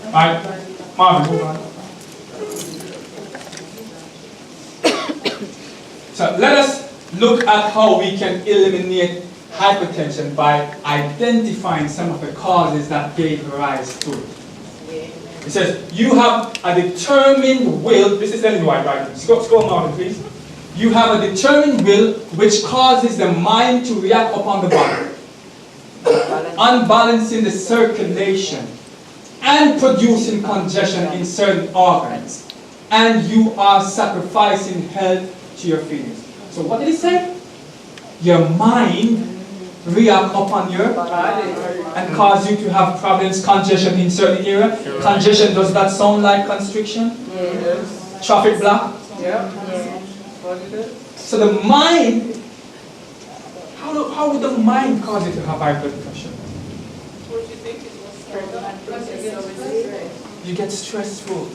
All right, Marvin, move on. So let us look at how we can eliminate hypertension by identifying some of the causes that gave rise to it. It says, you have a determined will. This is Ellen White, right? Scroll Marvin, please. You have a determined will which causes the mind to react upon the body, unbalancing the circulation and producing congestion in certain organs. And you are sacrificing health to your feelings. So what did he say? Your mind react upon your body and cause you to have problems, congestion in certain area. Congestion, does that sound like constriction? Yes. Traffic block? Yeah. So the mind, how would the mind cause you to have high blood pressure? You get stressful.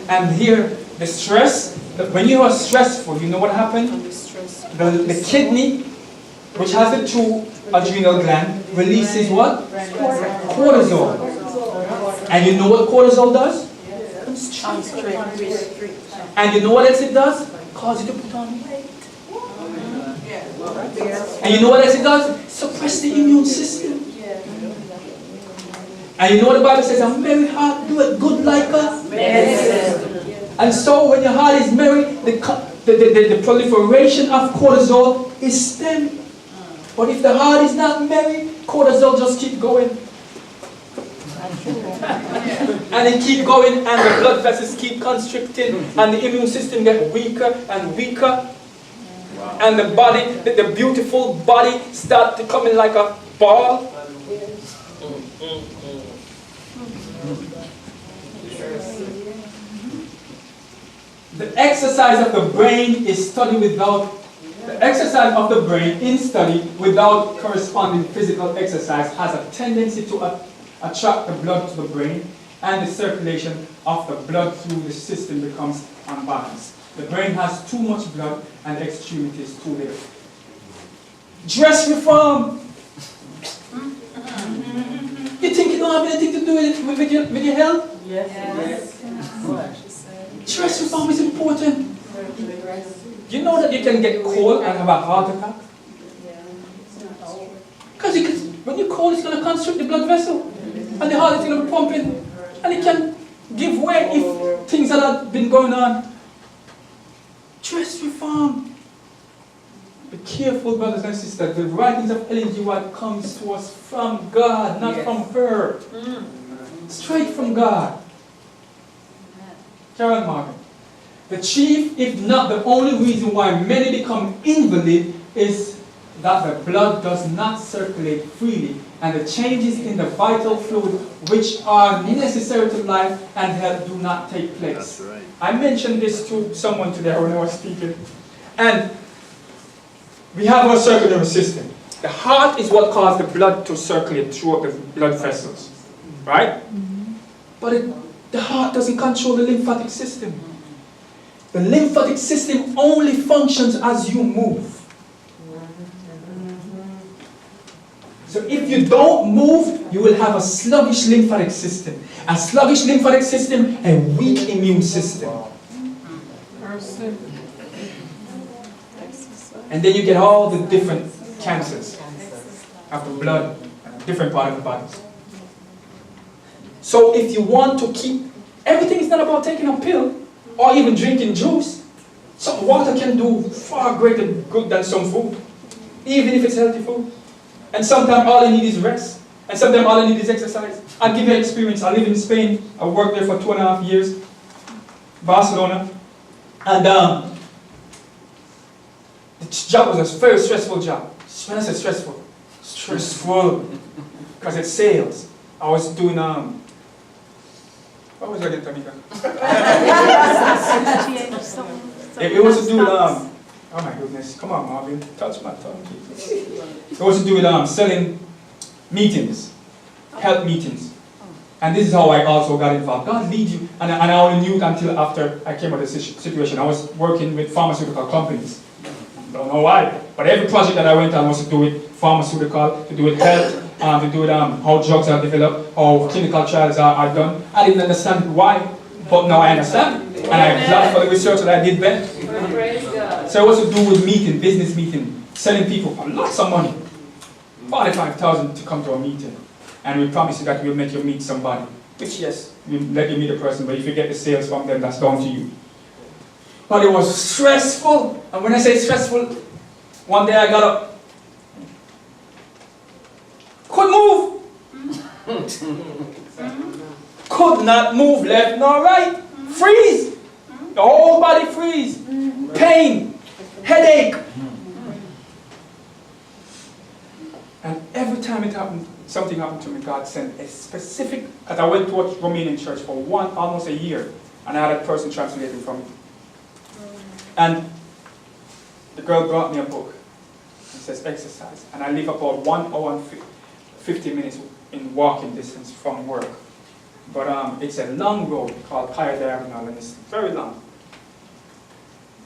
And here, the stress, when you are stressful, you know what happens? The kidney, which has the two adrenal glands, releases what? Cortisol. And you know what cortisol does? And you know what else it does? Cause you to put on weight. And you know what else it does? Suppress the immune system. And you know what the Bible says? A merry heart doeth good like a medicine. And so when your heart is merry, the proliferation of cortisol is stemmed. But if the heart is not merry, cortisol just keep going. And it keep going, and the blood vessels keep constricting, and the immune system gets weaker and weaker. And the body, the beautiful body, start becoming like a ball. The exercise of the brain is studied without, the exercise of the brain in study without corresponding physical exercise has a tendency to attract the blood to the brain, and the circulation of the blood through the system becomes unbalanced. The brain has too much blood and the extremities too little. Dress reform. You think you don't have anything to do with your health? Yes. Dress reform is important. You know that you can get cold and have a heart attack? Because when you're cold, it's going to constrict the blood vessel. And the heart is going to be pumping. And it can give way if things that have been going on. Dress reform. Be careful, brothers and sisters. The writings of Ellen G. White comes to us from God, not from her. Straight from God. Karen Morgan. The chief, if not the only reason why many become invalid is that the blood does not circulate freely and the changes in the vital fluid which are necessary to life and health do not take place. That's right. I mentioned this to someone today when I was speaking. And we have our circulatory system. The heart is what causes the blood to circulate throughout the blood vessels. Right? But the heart doesn't control the lymphatic system. The lymphatic system only functions as you move. So if you don't move, you will have a sluggish lymphatic system. A sluggish lymphatic system, a weak immune system. And then you get all the different cancers of the blood, different part of the body. So if you want to keep, everything is not about taking a pill or even drinking juice. Some water can do far greater good than some food, even if it's healthy food. And sometimes all I need is rest. And sometimes all I need is exercise. I'll give you an experience. I live in Spain. I worked there for 2.5 years. Barcelona. And job was a very stressful job. When I say stressful, because it's sales. I was doing what was I doing, Tamika? It was to do with oh my goodness, come on Marvin, touch my tongue. It was to do with selling meetings, help meetings. And this is how I also got involved. God leads you, and I only knew it until after I came out of the situation. I was working with pharmaceutical companies. Don't know why, but every project that I went on was to do with pharmaceutical, to do with health, to do with how drugs are developed, how clinical trials are done. I didn't understand why, but now I understand. And I'm glad for the research that I did then. Praise God. So it was to do with meeting, business meeting, selling people for lots of money. 45,000 to come to a meeting. And we promise you that we'll make you meet somebody. Which, yes, we'll let you meet a person, but if you get the sales from them, that's down to you. But it was stressful. And when I say stressful, one day I got up. Couldn't move. Could not move left nor right. Freeze. The whole body freeze. Pain. Headache. And every time it happened, something happened to me, God sent a specific, because I went to a Romanian church for almost a year, and I had a person translating for me. And the girl brought me a book. It says exercise. And I live about 1 hour and 50 minutes in walking distance from work. But it's a long road called Higher Diagonal, and it's very long.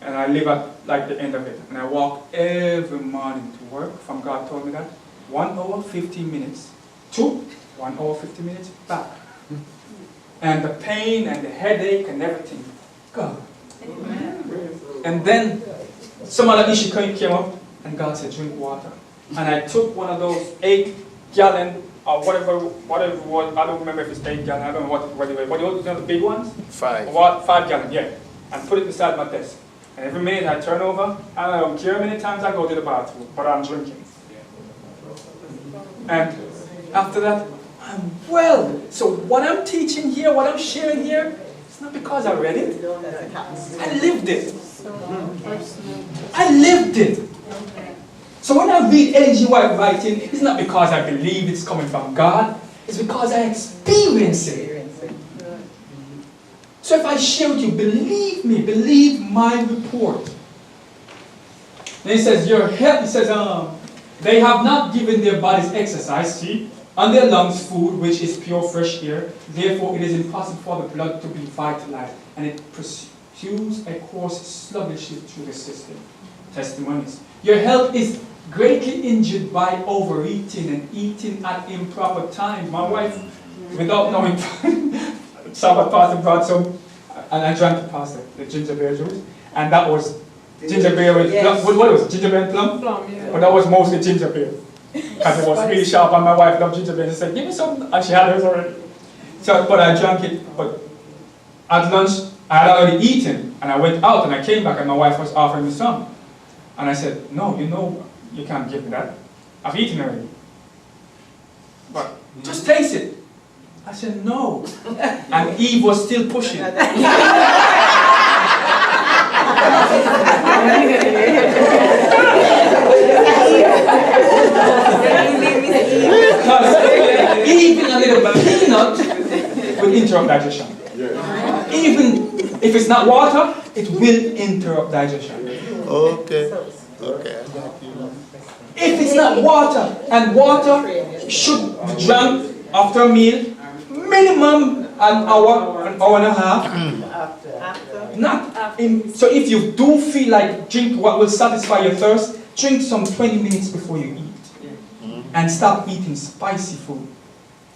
And I live at like the end of it. And I walk every morning to work, from God told me that. 1 hour, 15 minutes. 1 hour, 50 minutes, back. And the pain and the headache and everything, God. And then some other issue came up, and God said, drink water. And I took one of those 8-gallon, or whatever it was, I don't remember if it's 8 gallon, I don't know what it was. What are the big ones? 5. What? 5 gallon, yeah. And put it beside my desk. And every minute I turn over, I don't care how many times I go to the bathroom, but I'm drinking. And after that, I'm well. So what I'm teaching here, what I'm sharing here, it's not because I read it. I lived it. I lived it. So when I read Ellen G. White writing, it's not because I believe it's coming from God. It's because I experience it. So if I share with you, believe me, believe my report. Then it says, your health, it says, they have not given their bodies exercise, see, and their lungs food, which is pure fresh air. Therefore, it is impossible for the blood to be vitalized, and it pursues a course sluggishly through the system. Testimonies. Your health is greatly injured by overeating and eating at improper times. My wife, without knowing, Sabbath pastor brought some, and I drank the pastor, the ginger beer juice, and that was ginger beer with plum. What was it? Ginger beer and plum? Plum, yeah. But that was mostly ginger beer. Because it was really sharp, and my wife loved ginger beer. She said, give me some, and she had hers already. So, but I drank it, but at lunch, I had already eaten, and I went out, and I came back, and my wife was offering me some. And I said, no, you can't give me that. I've eaten already. But just taste it. I said, no. And Eve was still pushing. Because even a little peanut will interrupt digestion. Even if it's not water, it will interrupt digestion. Okay. If it's not water, and water should be drunk after a meal, minimum an hour and a half. So if you do feel like drink what will satisfy your thirst, drink some 20 minutes before you eat. And stop eating spicy food.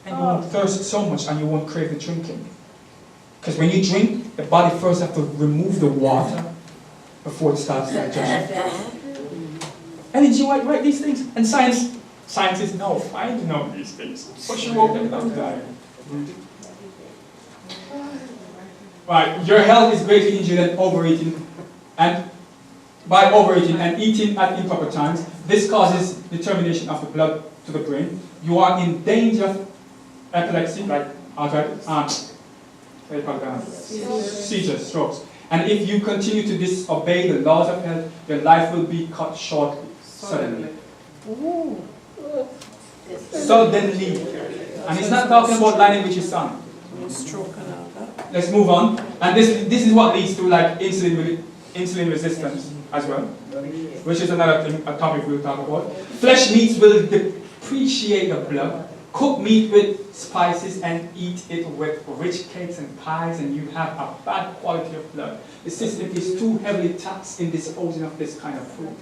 And you won't thirst so much, and you won't crave the drinking. Because when you drink, the body first has to remove the water before it starts digestion. And did you write these things? And scientists know, I know these things. But you wrote them down. Right, your health is greatly injured and overeating, and by overeating and eating at improper times. This causes determination of the blood to the brain. You are in danger of epilepsy, like arthritis, seizures, strokes. And if you continue to disobey the laws of health, your life will be cut short suddenly. Suddenly. And it's not talking about lying with your son. Let's move on. And this is what leads to like insulin resistance as well, which is another thing, a topic we'll talk about. Flesh meats will depreciate the blood. Cook meat with spices and eat it with rich cakes and pies, and you have a bad quality of blood. The system is too heavily taxed in disposing of this kind of food.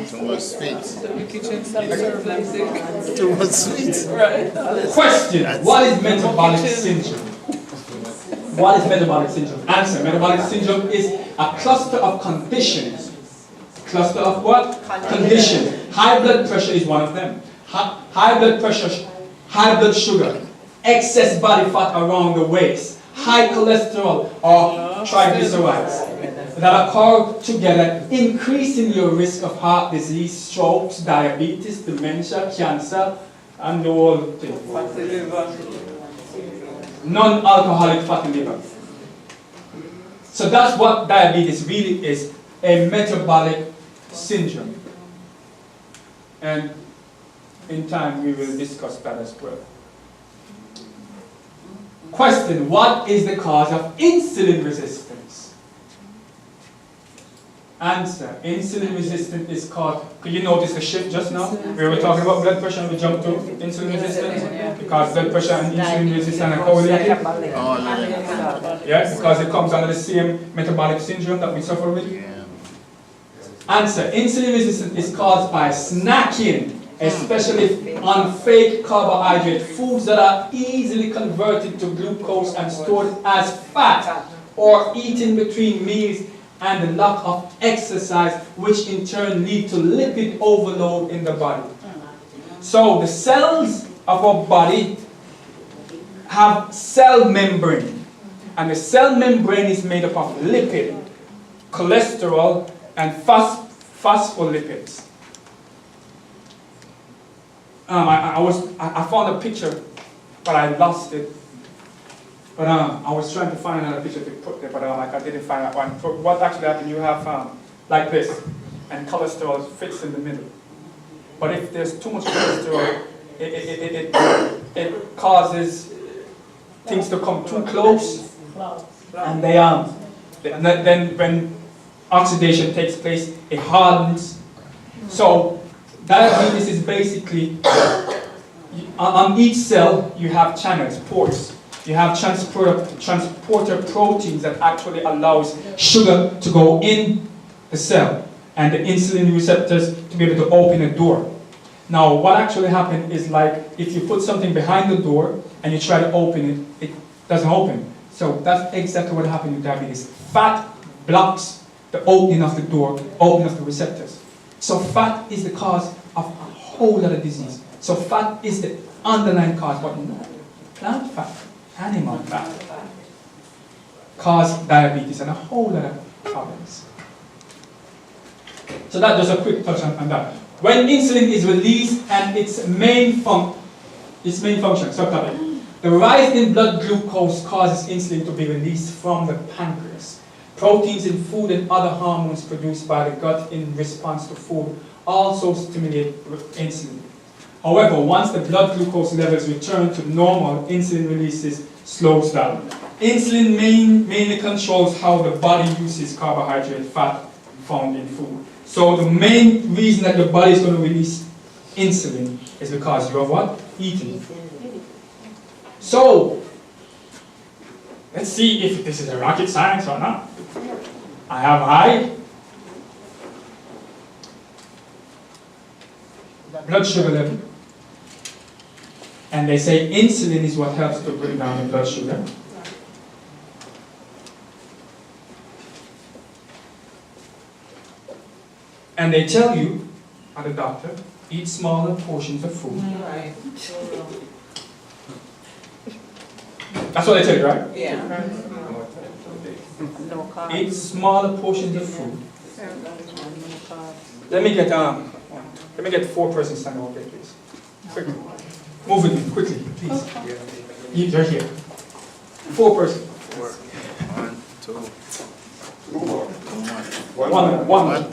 Too much sweet. Right. Too much sweet. Question: what is metabolic syndrome? What is metabolic syndrome? Answer: metabolic syndrome is a cluster of conditions. Cluster of what? Conditions. High blood pressure is one of them. High blood pressure, high blood sugar, excess body fat around the waist, high cholesterol or triglycerides that occur together, increasing your risk of heart disease, strokes, diabetes, dementia, cancer, and the whole thing. Non-alcoholic fatty liver. So that's what diabetes really is, a metabolic syndrome. And in time we will discuss that as well. Question: what is the cause of insulin resistance? Answer: insulin resistance is caused, could you notice the shift just now? We were talking about blood pressure and we jumped to insulin resistance because blood pressure and insulin resistance are correlated. Oh, yeah. Yeah, because it comes under the same metabolic syndrome that we suffer with. Yeah. Answer: insulin resistance is caused by snacking, especially on fake carbohydrate foods that are easily converted to glucose and stored as fat, or eaten between meals, and the lack of exercise, which in turn lead to lipid overload in the body. So the cells of our body have cell membrane, and the cell membrane is made up of lipid, cholesterol, and phospholipids. I found a picture, but I lost it. But I was trying to find another picture to put there, but I didn't find that one. So what actually happened? You have like this, and cholesterol fits in the middle. But if there's too much cholesterol, it causes things to come too close, and then when oxidation takes place, it hardens. So diabetes is basically, on each cell you have channels, ports. You have transporter proteins that actually allows sugar to go in the cell and the insulin receptors to be able to open a door. Now what actually happens is, like, if you put something behind the door and you try to open it, it doesn't open. So that's exactly what happens with diabetes. Fat blocks the opening of the door, opening of the receptors. So fat is the cause of a whole lot of disease. So fat is the underlying cause, but not plant fat, animal fat, cause diabetes and a whole lot of problems. So that just a quick touch on that. When insulin is released and its main function, subtopic, the rise in blood glucose causes insulin to be released from the pancreas. Proteins in food and other hormones produced by the gut in response to food also stimulate insulin. However, once the blood glucose levels return to normal, insulin releases slows down. Insulin mainly controls how the body uses carbohydrate fat found in food. So the main reason that your body is going to release insulin is because you are what? Eating. So, let's see if this is a rocket science or not. I have high blood sugar level, and they say insulin is what helps to bring down the blood sugar. And they tell you, at the doctor, eat smaller portions of food. Right. That's what they tell you, right? Yeah. Eat smaller portions of food. Let me get 4 persons standing over there, please. Quickly. Move with me, quickly, please. You're here. 4 persons. One, two. One man.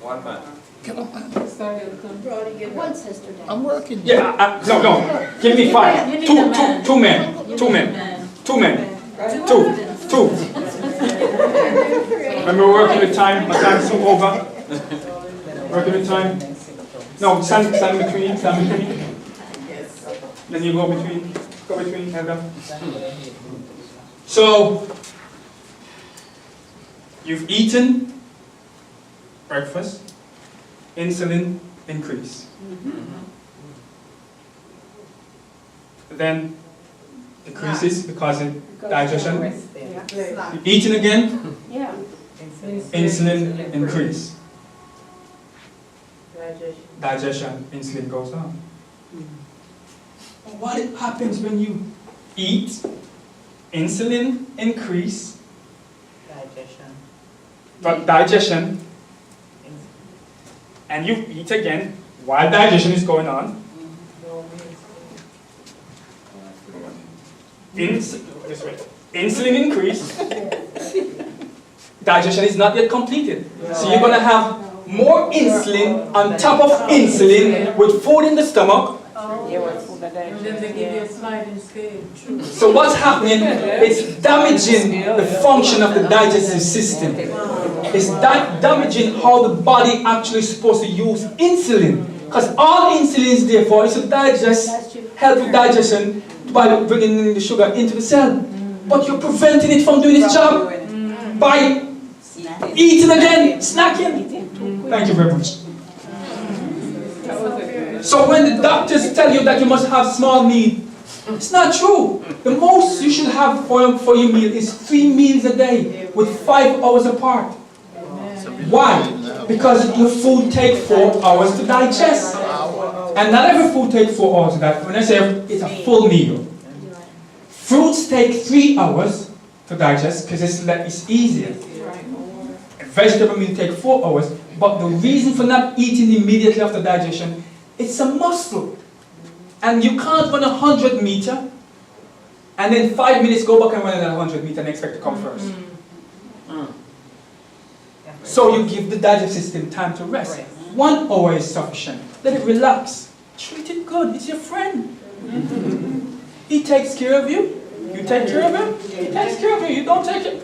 One man. One sister down. I'm working. Yeah, no. Give me 5. You need Two a man. Two men. Two. Remember, we're working with time. My time's so over. Working with time. No, stand between. Then you go between, Heather. So, you've eaten breakfast, insulin increase. Then decreases because of digestion. You've eaten again, Yeah. insulin increase. Digestion, insulin goes down. What happens when you eat, insulin increase, but digestion, and you eat again while digestion is going on? Insulin increase, digestion is not yet completed. So you're going to have more insulin on top of insulin with food in the stomach. And then they give you a sliding scale. True. So what's happening? It's damaging the function of the digestive system. It's damaging how the body actually is supposed to use insulin. Because all insulin is there for is to digest, help with digestion by bringing in the sugar into the cell. But you're preventing it from doing its job by eating again, snacking. Thank you very much. So when the doctors tell you that you must have small meal, it's not true. The most you should have for your meal is 3 meals a day with 5 hours apart. Why? Because your food takes 4 hours to digest. And not every food takes 4 hours to digest. When I say it's a full meal. Fruits take 3 hours to digest because it's easier. A vegetable meal takes 4 hours. But the reason for not eating immediately after digestion, it's a muscle. And you can't run 100 meter and then 5 minutes go back and run another 100 meter and expect to come first. So you give the digestive system time to rest. 1 hour is sufficient. Let it relax. Treat it good. It's your friend. He takes care of you. You take care of him. He takes care of you. You don't take it.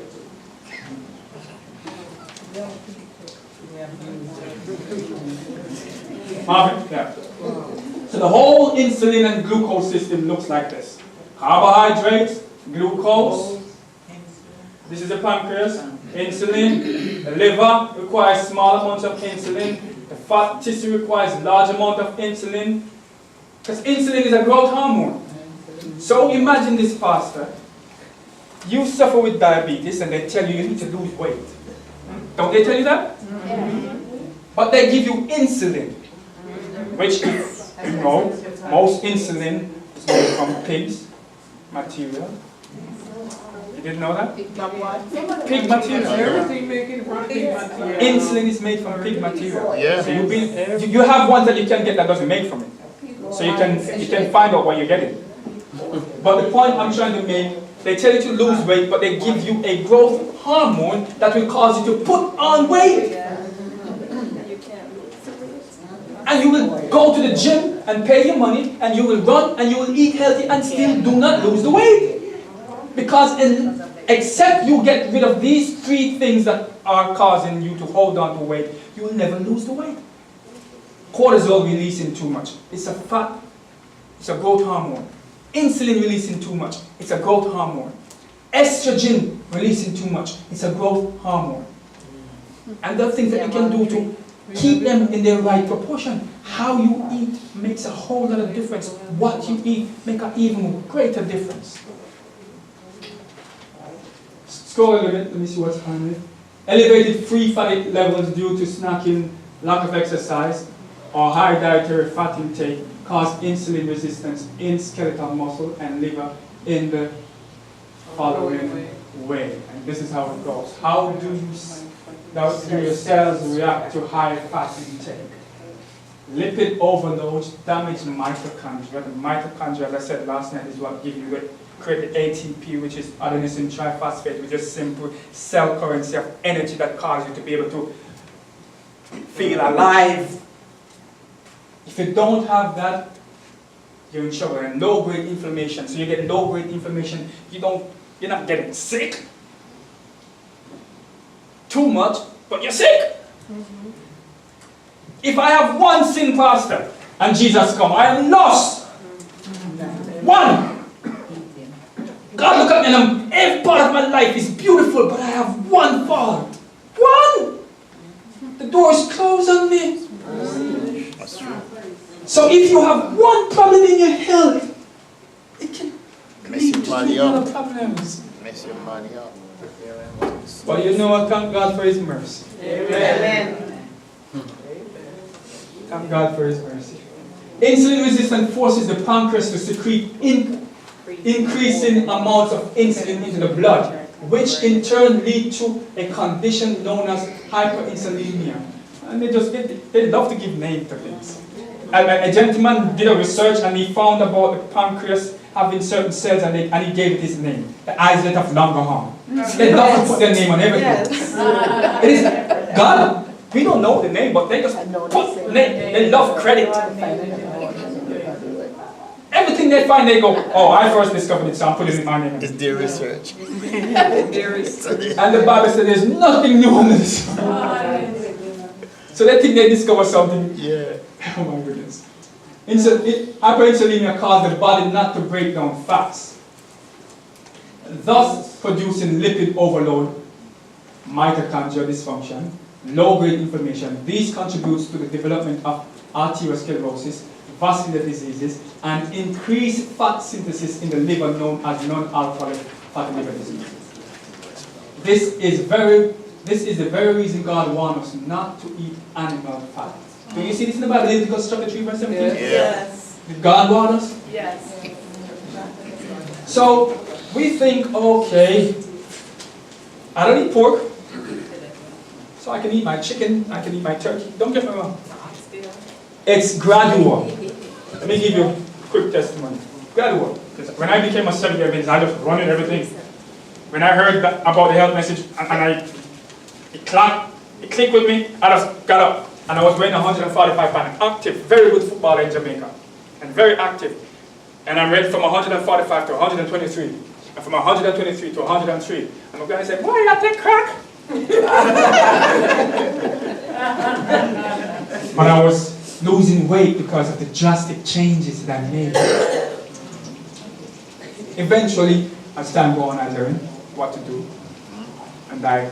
Marvin? Yeah. So the whole insulin and glucose system looks like this. Carbohydrates, glucose. This is the pancreas. Insulin. The liver requires small amounts of insulin. The fat tissue requires large amount of insulin. Because insulin is a growth hormone. So imagine this, Pastor. You suffer with diabetes and they tell you need to lose weight. Don't they tell you that? Yeah. But they give you insulin, which, you know, most insulin is made from pigs material. You didn't know that? Pig material. Everything making from pig material. Insulin is made from pig material. Yeah. So you have ones that you can get that doesn't make from it. So you can find out what you're getting. But the point I'm trying to make, they tell you to lose weight, but they give you a growth hormone that will cause you to put on weight. And you will go to the gym and pay your money, and you will run and you will eat healthy and still do not lose the weight. Because except you get rid of these 3 things that are causing you to hold on to weight, you will never lose the weight. Cortisol releasing too much. It's a growth hormone. Insulin releasing too much. It's a growth hormone. Estrogen releasing too much. It's a growth hormone. And there are things that you can do to keep them in their right proportion. How you eat makes a whole lot of difference. What you eat makes an even greater difference. Scroll a little bit, let me see what's on it. Elevated free fatty levels due to snacking, lack of exercise, or high dietary fat intake cause insulin resistance in skeletal muscle and liver in the following way. And this is how it goes. How do your cells react to high fat intake? Lipid overload damage the mitochondria. The mitochondria, as I said last night, is what gives you create the ATP, which is adenosine triphosphate, which is simple cell currency of energy that causes you to be able to feel alive. If you don't have that, you're in trouble. And low-grade inflammation. So you get low-grade inflammation. You're not getting sick too much, but you're sick. If I have one sin, Pastor, and Jesus come, I am lost. One. God look at me and every part of my life is beautiful, but I have one fault. One. The door is closed on me. That's true. So if you have one problem in your health, it can lead to money other up. problems. Mess your money up. But you know what? Thank God for His mercy. Amen. Thank God for His mercy. Insulin resistance forces the pancreas to secrete increasing amounts of insulin into the blood, which in turn lead to a condition known as hyperinsulinemia. And they love to give names to things. A gentleman did a research and he found about the pancreas having certain cells and he gave it his name, the islet of Langerhans. They love to put their name on everything. It is God. We don't know the name, but they just put name. They love credit. Everything they find, they go, oh, I first discovered it, so I'm putting it in my name. It's their research. And the Bible says there's nothing new under the sun. So they think they discover something. Yeah. Oh my goodness. Hyperinsulinemia causes the body not to break down fats, thus producing lipid overload, mitochondrial dysfunction, low-grade inflammation. These contributes to the development of arteriosclerosis, vascular diseases, and increased fat synthesis in the liver known as non-alcoholic fatty liver disease. This is the very reason God wants us not to eat animal fat. Do you see this in the Bible? Leviticus chapter 3 verse 17? Yes. Did God want us? Yes. So we think, okay, I don't eat pork, so I can eat my chicken, I can eat my turkey. Don't get me wrong. It's gradual. Let me give you a quick testimony. Gradual. Because when I became a 7-year Adventist, I just running everything. When I heard about the health message it clicked with me, I just got up. And I was weighing 145 pounds, active, very good footballer in Jamaica, and very active. And I went from 145 to 123, and from 123 to 103. And the guy said, "Boy, you got that crack?" But I was losing weight because of the drastic changes that I made. Eventually, as time goes on, I learned what to do, and I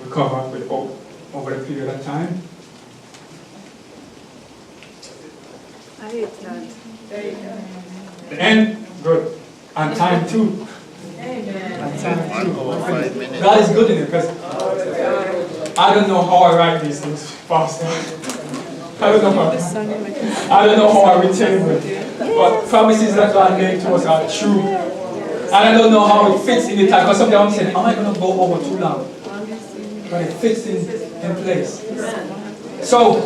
recovered with over a period of time. I hate that. The end, good. And time too. Amen. And time too. 5 minutes. God is good in it because I don't know how I write these things faster. I don't know how I retain them. But promises that God made to us are true. And I don't know how it fits in the time. Because sometimes I'm saying, am I going to go over too long? But it fits in place. So,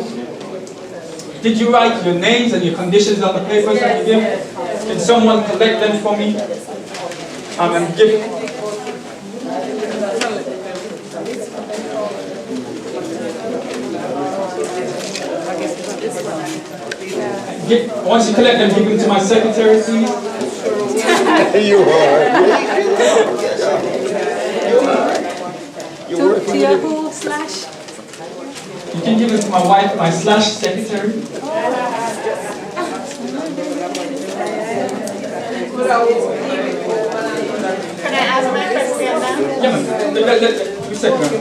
did you write your names and your conditions on the papers that you give? Can someone collect them for me? And give. Once you collect them, give them to my secretary, please. You are. To your who slash? You can give them to my wife, my slash secretary. Can I ask my question now? Yeah, man. Let me second.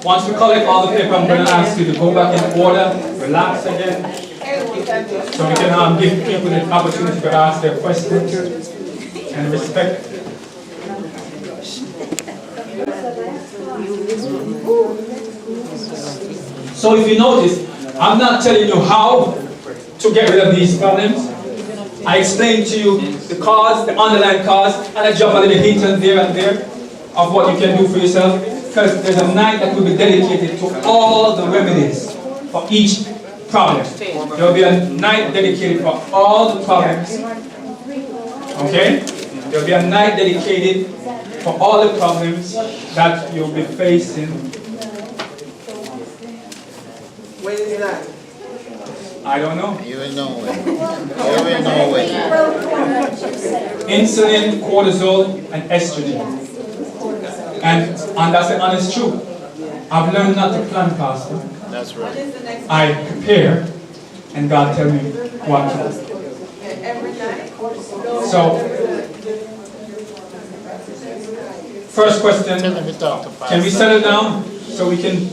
Once we collect all the paper, I'm going to ask you to go back in order, relax again, so we can give people the opportunity to ask their questions and respect. So if you notice, I'm not telling you how to get rid of these problems. I explained to you the cause, the underlying cause, and I drop a little hint and there of what you can do for yourself. Because there's a night that will be dedicated to all the remedies for each problem. There will be a night dedicated for all the problems. Okay? There will be a night dedicated for all the problems that you'll be facing. When is that? I don't know. You will know when. You will know when. Insulin, cortisol, and estrogen. And that's the honest truth. I've learned not to plan, Pastor. That's right. I prepare, and God tell me what to do. So, first question, can we settle down so we can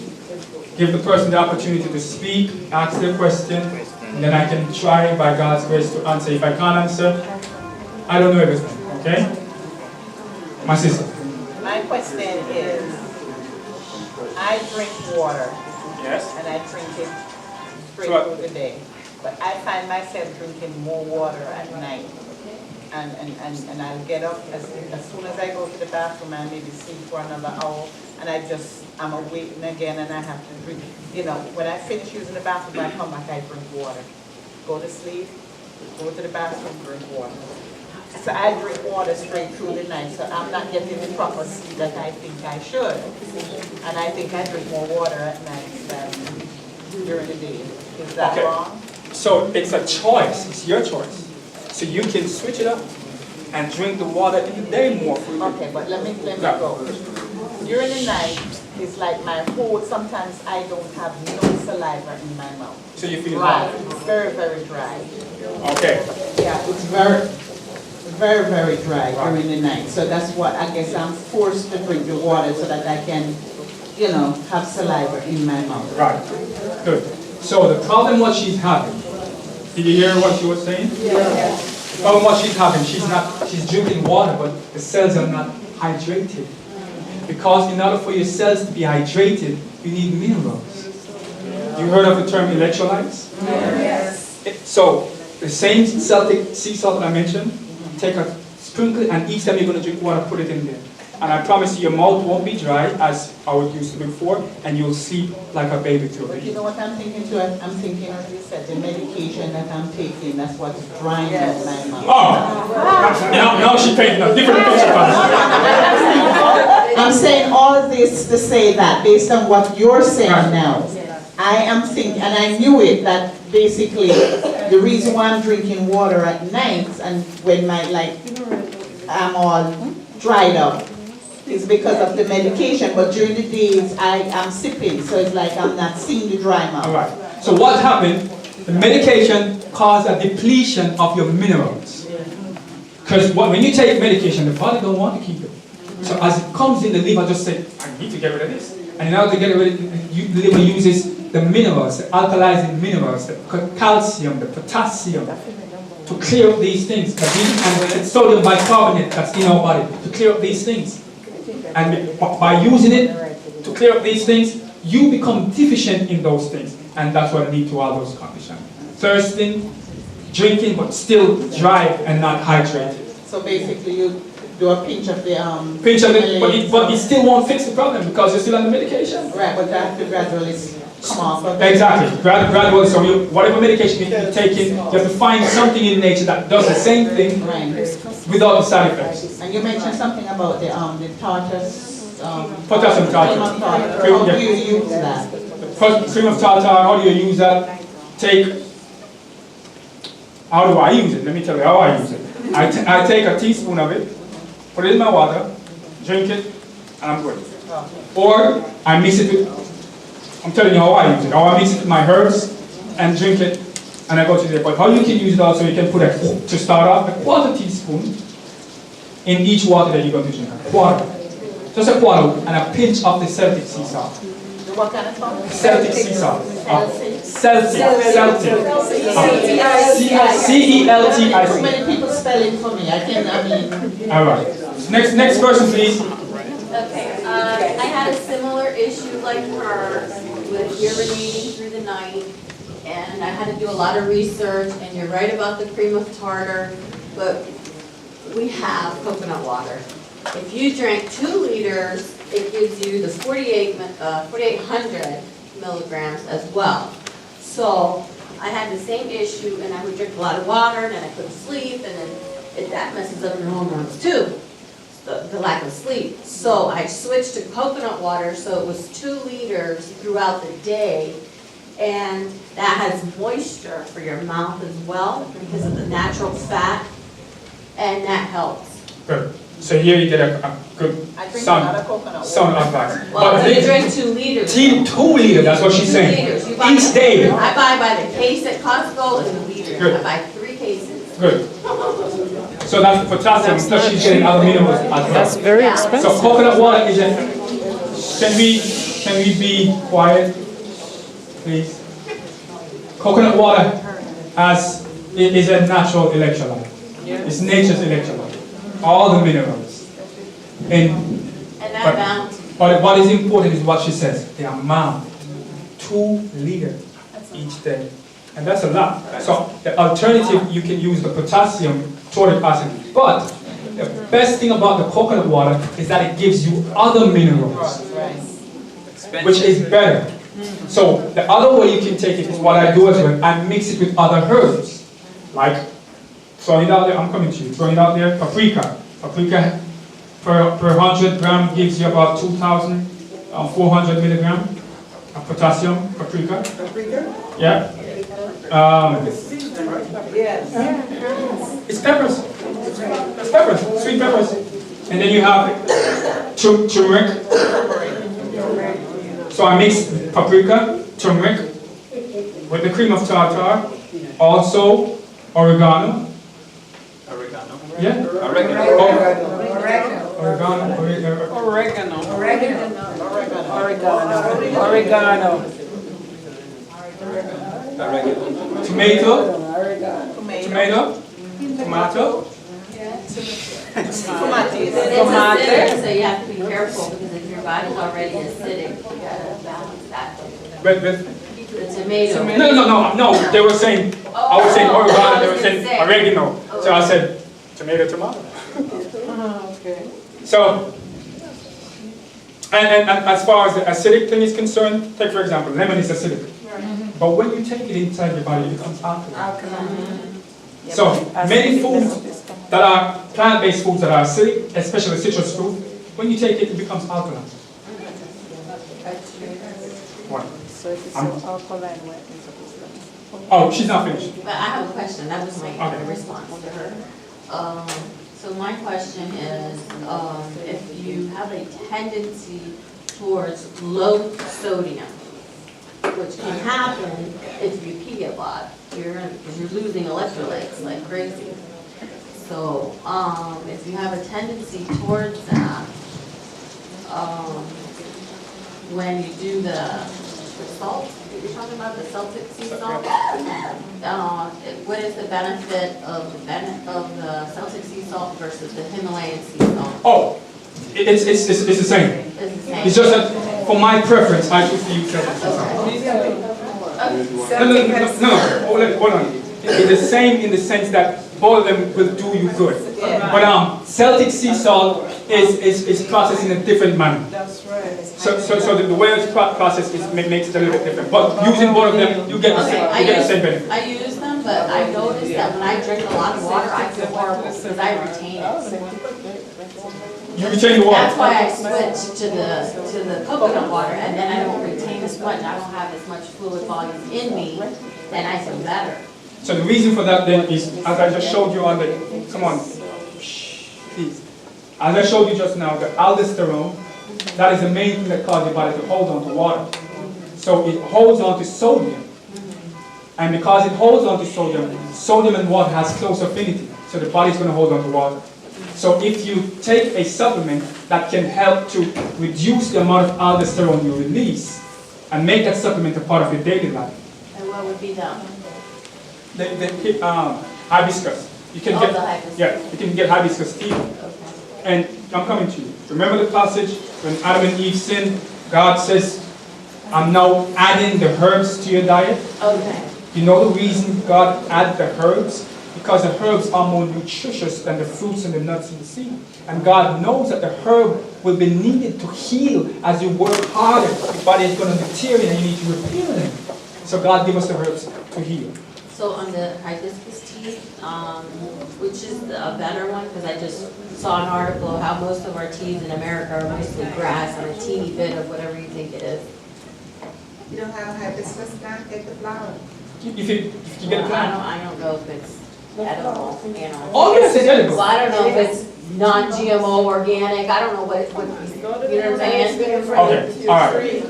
give the person the opportunity to speak, ask their question, and then I can try by God's grace to answer. If I can't answer, I don't know everything, okay? My sister. My question is, I drink water. Yes. And I drink it straight through the day. But I find myself drinking more water at night. And I'll get up as soon as I go to the bathroom and maybe sleep for another hour, and I'm awake again and I have to drink. You know, when I finish using the bathroom, I come back, I drink water. Go to sleep, go to the bathroom, drink water. So I drink water straight through the night, so I'm not getting the proper sleep that I think I should. And I think I drink more water at night than during the day. Is that wrong? So it's a choice, it's your choice. So you can switch it up and drink the water in the day more freely. Okay, but let me go. During the night, it's like my whole, sometimes I don't have no saliva in my mouth. So you feel dry. dry. It's very, very dry. Okay. Yeah, it's very, very dry during the night. So that's what I guess I'm forced to drink the water so that I can, you know, have saliva in my mouth. Right. Good. So the problem what she's having, did you hear what she was saying? Yeah. The problem what she's having, she's drinking water, but the cells are not hydrated. Because in order for your cells to be hydrated, you need minerals. You heard of the term electrolytes? Yes. So the same Celtic sea salt that I mentioned, take a sprinkle, and each time you're going to drink water, put it in there. And I promise you, your mouth won't be dry as I would used to before, and you'll sleep like a baby through But it. you know what I'm thinking too? I'm thinking, as you said, the medication that I'm taking, that's what's drying out my mouth. Oh! Now she painted a different picture. I'm saying all this to say that, based on what you're saying now, I am thinking, and I knew it, that basically the reason why I'm drinking water at night and when I'm all dried up is because of the medication, but during the days I am sipping, so it's like I'm not seeing the dry mouth. All right. So what happened? The medication caused a depletion of your minerals. Because when you take medication, the body don't want to keep it. So as it comes in, the liver just say, I need to get rid of this. And in order to get rid of it, the liver uses the minerals, the alkalizing minerals, the calcium, the potassium, to clear up these things. And it's sodium bicarbonate that's in our body, to clear up these things. And by using it to clear up these things, you become deficient in those things. And that's what leads to all those conditions. Thirsting, drinking, but still dry and not hydrated. So basically you do a pinch of the Pinch of it, but it still won't fix the problem because you're still on the medication. Right, but that have to gradually come off. Exactly, gradually. So whatever medication you're taking, you have to find something in nature that does the same thing without the side effects. And you mentioned something about the tartars. Potassium tartar. How do you use that? Cream of tartar, how do you use that? How do I use it? Let me tell you how I use it. I take a teaspoon of it, put it in my water, drink it, and I'm good. Or I mix it with, I'm telling you how I use it. Or I mix it with my herbs and drink it, and I go to the point. How you can use it also, you can put to start off, a quarter teaspoon in each water that you're going to drink. A quarter. Just a quarter, and a pinch of the Celtic sea salt. What kind of salt? Celtic sea salt. Celtic. C-E-L-T-I-C. Too many people spell it for me. All right. Next person, please. Okay. I had a similar issue like her with urinating through the night, and I had to do a lot of research, and you're right about the cream of tartar, but we have coconut water. If you drank 2 liters, it gives you the 4,800 milligrams as well. So I had the same issue, and I would drink a lot of water, and then I couldn't sleep, and then that messes up your hormones too, the lack of sleep. So I switched to coconut water, so it was 2 liters throughout the day, and that has moisture for your mouth as well because of the natural fat, and that helps. Good. So here you get a good I drink a lot of coconut sound water. advice. Well, But you drink 2 liters. 2 liters, that's what she's 2 saying. liters. You buy- Each day. I buy by the case at Costco and the liter. Good. I buy 3 cases. Good. So that's the potassium, plus she's getting other minerals as well. That's very Yeah. expensive. So coconut water is a, can we be quiet, please? Coconut water is a natural electrolyte. It's nature's electrolyte. All the minerals. And And that bounty. but what is important is what she says, the amount. 2 liters each day. And that's a lot. So the alternative, you can use the potassium toric acid. But the best thing about the coconut water is that it gives you other minerals, which is better. So the other way you can take it is what I do as well. I mix it with other herbs. Like, throwing it out there, I'm coming to you, throwing it out there, paprika. Paprika per 100 gram gives you about 2,400 milligram of potassium, paprika. Yeah. It's peppers. It's peppers, sweet peppers. And then you have turmeric. So I mix paprika, turmeric with the cream of tartar, also oregano. Yeah? Oregano. Tomato. It's acidic, so you have to be careful because if your body's already acidic, you gotta balance that. With The tomato. No, they were saying, I was saying oregano, they were saying Oh, oregano. So I said, tomato. Okay. So, and as far as the acidic thing is concerned, take for example, lemon is acidic. But when you take it inside your body, it becomes alkaline. So, many foods that are plant-based foods that are acidic, especially citrus fruit, when you take it, it becomes alkaline. What? So if it's so alkaline, what is it? Oh, she's not finished. But I have a question, that was my Okay. response to her. So my question is, if you have a tendency towards low sodium, which can happen if you pee a lot, because you're losing electrolytes like crazy. So, if you have a tendency towards that, when you do the salt, you're talking about the Celtic sea salt, what is the benefit of the Celtic sea salt versus the Himalayan sea salt? Oh, it's the same. It's the same. It's just that for my preference, I choose to use Celtic sea salt. No, hold on. It's the same in the sense that both of them will do you good. But Celtic sea salt is processed in a different manner. That's right. So the way it's processed makes it a little bit different. But using both of them, you get the same benefit. I use them, but I noticed that when I drink a lot of water, I feel horrible because I retain it. You retain the water. That's why I switched to the coconut water, and then I don't retain as much. I don't have as much fluid volume in me, and I feel better. So the reason for that then is, as I just showed you on the, come on, please. As I showed you just now, the aldosterone, that is the main thing that causes your body to hold on to water. So it holds on to sodium. And because it holds on to sodium, sodium and water has close affinity. So the body's going to hold on to water. So if you take a supplement that can help to reduce the amount of aldosterone you release, and make that supplement a part of your daily life. And what would be that? Hibiscus. You can Oh, get, the hibiscus. yeah, you can get hibiscus tea. Okay. and I'm coming to you. Remember the passage when Adam and Eve sinned? God says, I'm now adding the herbs to your diet. Okay. You know the reason God added the herbs? Because the herbs are more nutritious than the fruits and the nuts and the seed. And God knows that the herb will be needed to heal as you work harder. Your body is going to deteriorate and you need to repair them. So God give us the herbs to heal. So on the hibiscus tea, which is a better one? Because I just saw an article how most of our teas in America are mostly grass and a teeny bit of whatever you think it is. You don't have hibiscus now, take the flower. If you get a plant. I don't know if it's edible, you know. Oh yes, it's edible. Well, I don't know if it's non-GMO, organic, I don't know what, you know what I'm saying? Okay, all right.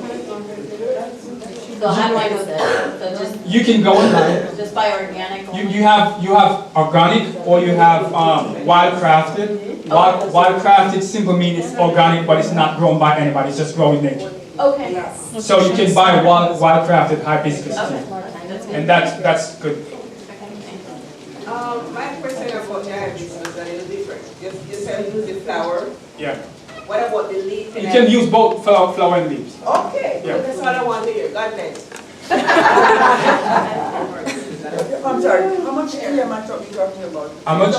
So how do I know that? So just, You can go online. just buy organic? You have organic or you have wild crafted. Wild crafted simply means it's organic, but it's not grown by anybody. It's just grown in nature. Okay. So you can buy wild crafted hibiscus Okay. tea, That's good. and that's good. My question about the hibiscus is a little different. You said use the flower. Yeah. What about the leaf? You can use both flower and leaves. Okay, Yeah. that's what I want to hear. God bless. I'm sorry, how much area am I talking about? How much?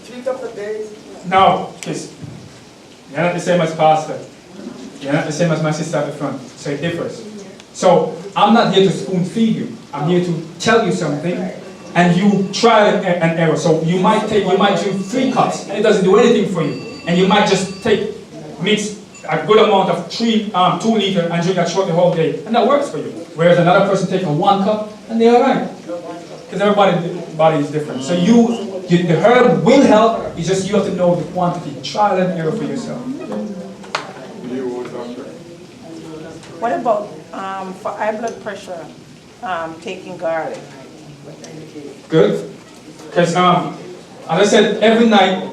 3 cups a day? No, because you're not the same as pastor. You're not the same as my sister at the front. So it differs. So I'm not here to spoon feed you. I'm here to tell you something, and you try and error. So you might drink 3 cups, and it doesn't do anything for you. And you might just mix a good amount of 2 liters and drink that throughout the whole day, and that works for you. Whereas another person take a 1 cup, and they're alright. Because everybody's body is different. So the herb will help. It's just you have to know the quantity. Trial and error for yourself. What about for high blood pressure, taking garlic? Good. Because as I said, every night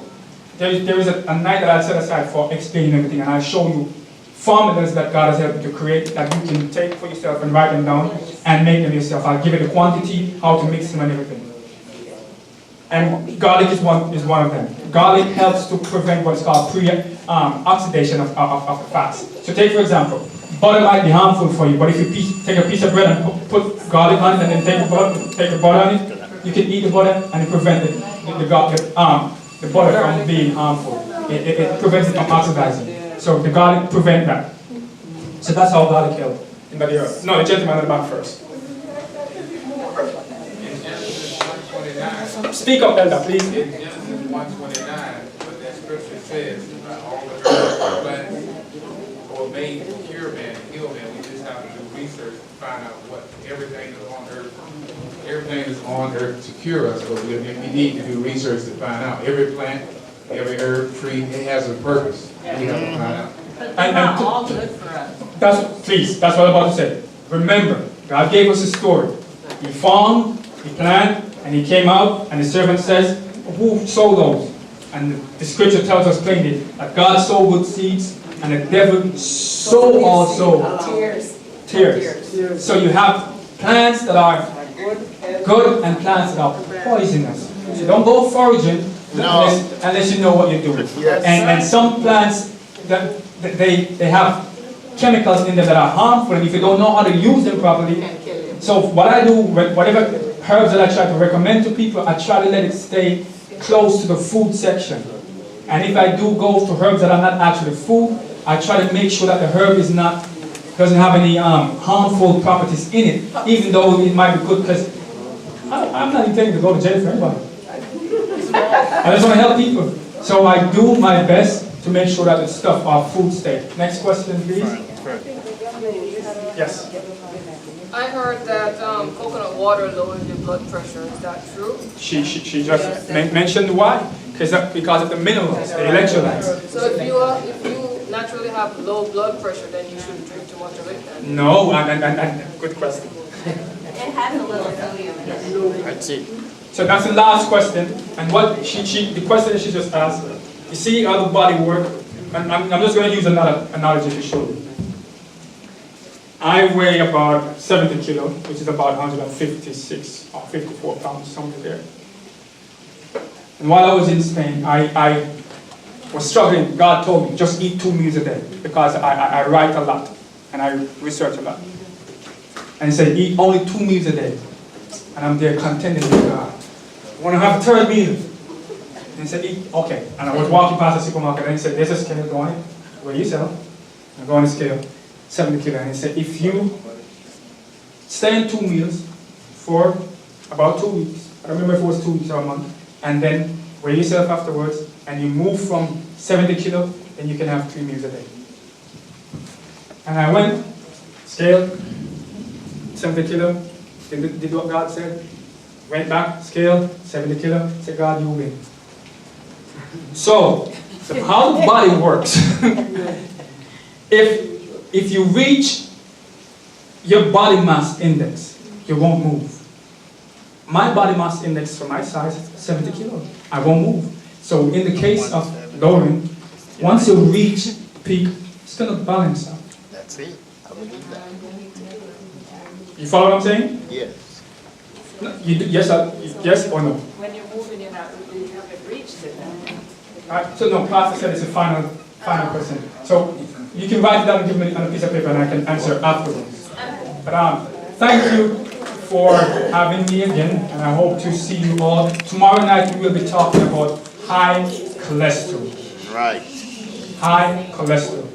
there is a night that I set aside for explaining everything, and I show you formulas that God has helped you to create that you can take for yourself and write them down and make them yourself. I'll give you the quantity, how to mix them, and everything. And garlic is one of them. Garlic helps to prevent what's called pre-oxidation of the fats. So take for example, butter might be harmful for you, but if you take a piece of bread and put garlic on it and then take the butter on it, you can eat the butter and it prevents the butter from being harmful. It prevents it from oxidizing. So the garlic prevents that. So that's how garlic helps. No, the gentleman in the back first. Speak up, Elder, please. In Genesis 1:29, but that scripture says all the herbs plants were made to cure man and heal man. We just have to do research to find out what everything is on earth. Everything is on earth to cure us, but we need to do research to find out. Every plant, every herb, tree, it has a purpose. We have to find out. But they're not all good for us. That's what I'm about to say. Remember, God gave us a story. He farmed, he planted, and he came out, and the servant says, who sowed those? And the scripture tells us plainly that God sowed good seeds, and the devil sowed also tears. So you have plants that are good and plants that are poisonous. So don't go foraging unless you know what you're doing. Yes. And some plants, that they have chemicals in them that are harmful, and if you don't know how to use them properly. So what I do, whatever herbs that I try to recommend to people, I try to let it stay close to the food section. And if I do go to herbs that are not actually food, I try to make sure that the herb doesn't have any harmful properties in it, even though it might be good, because I'm not intending to go to jail for anybody. I just want to help people. So I do my best to make sure that the stuff are food state. Next question, please. Yes. I heard that coconut water lowers your blood pressure. Is that true? She just mentioned why. Because of the minerals, the electrolytes. So if you naturally have low blood pressure, then you shouldn't drink too much of it then? No, and good question. It has a little sodium in it. That's it. So that's the last question. And what the question she just asked, you see how the body works? And I'm just going to use another analogy to show you. I weigh about 70 kilos, which is about 156 or 54 pounds, somewhere there. And while I was in Spain, I was struggling, God told me, just eat 2 meals a day, because I write a lot, and I research a lot. And he said, eat only 2 meals a day. And I'm there contending with God. I want to have a 3rd meal. And he said, eat, okay. And I was walking past the supermarket, and he said, there's a scale, go on it, weigh yourself. I go on the scale, 70 kilos. And he said, if you stay in 2 meals for about 2 weeks, I don't remember if it was 2 weeks or a month, and then weigh yourself afterwards, and you move from 70 kilo, then you can have 3 meals a day. And I went, scale, 70 kilo, did what God said, went back, scale, 70 kilo, said, God, you win. So how the body works, if you reach your body mass index, you won't move. My body mass index for my size, 70 kilos. I won't move. So in the case of lowering, once you reach peak, it's going to balance out. That's it. I believe that. You follow what I'm saying? Yes. No, yes or no? When you're moving, you haven't reached it. So no, Pastor said it's a final question. So you can write it down and give me on a piece of paper and I can answer afterwards. But thank you for having me again, and I hope to see you all. Tomorrow night we will be talking about high cholesterol. Right. High cholesterol.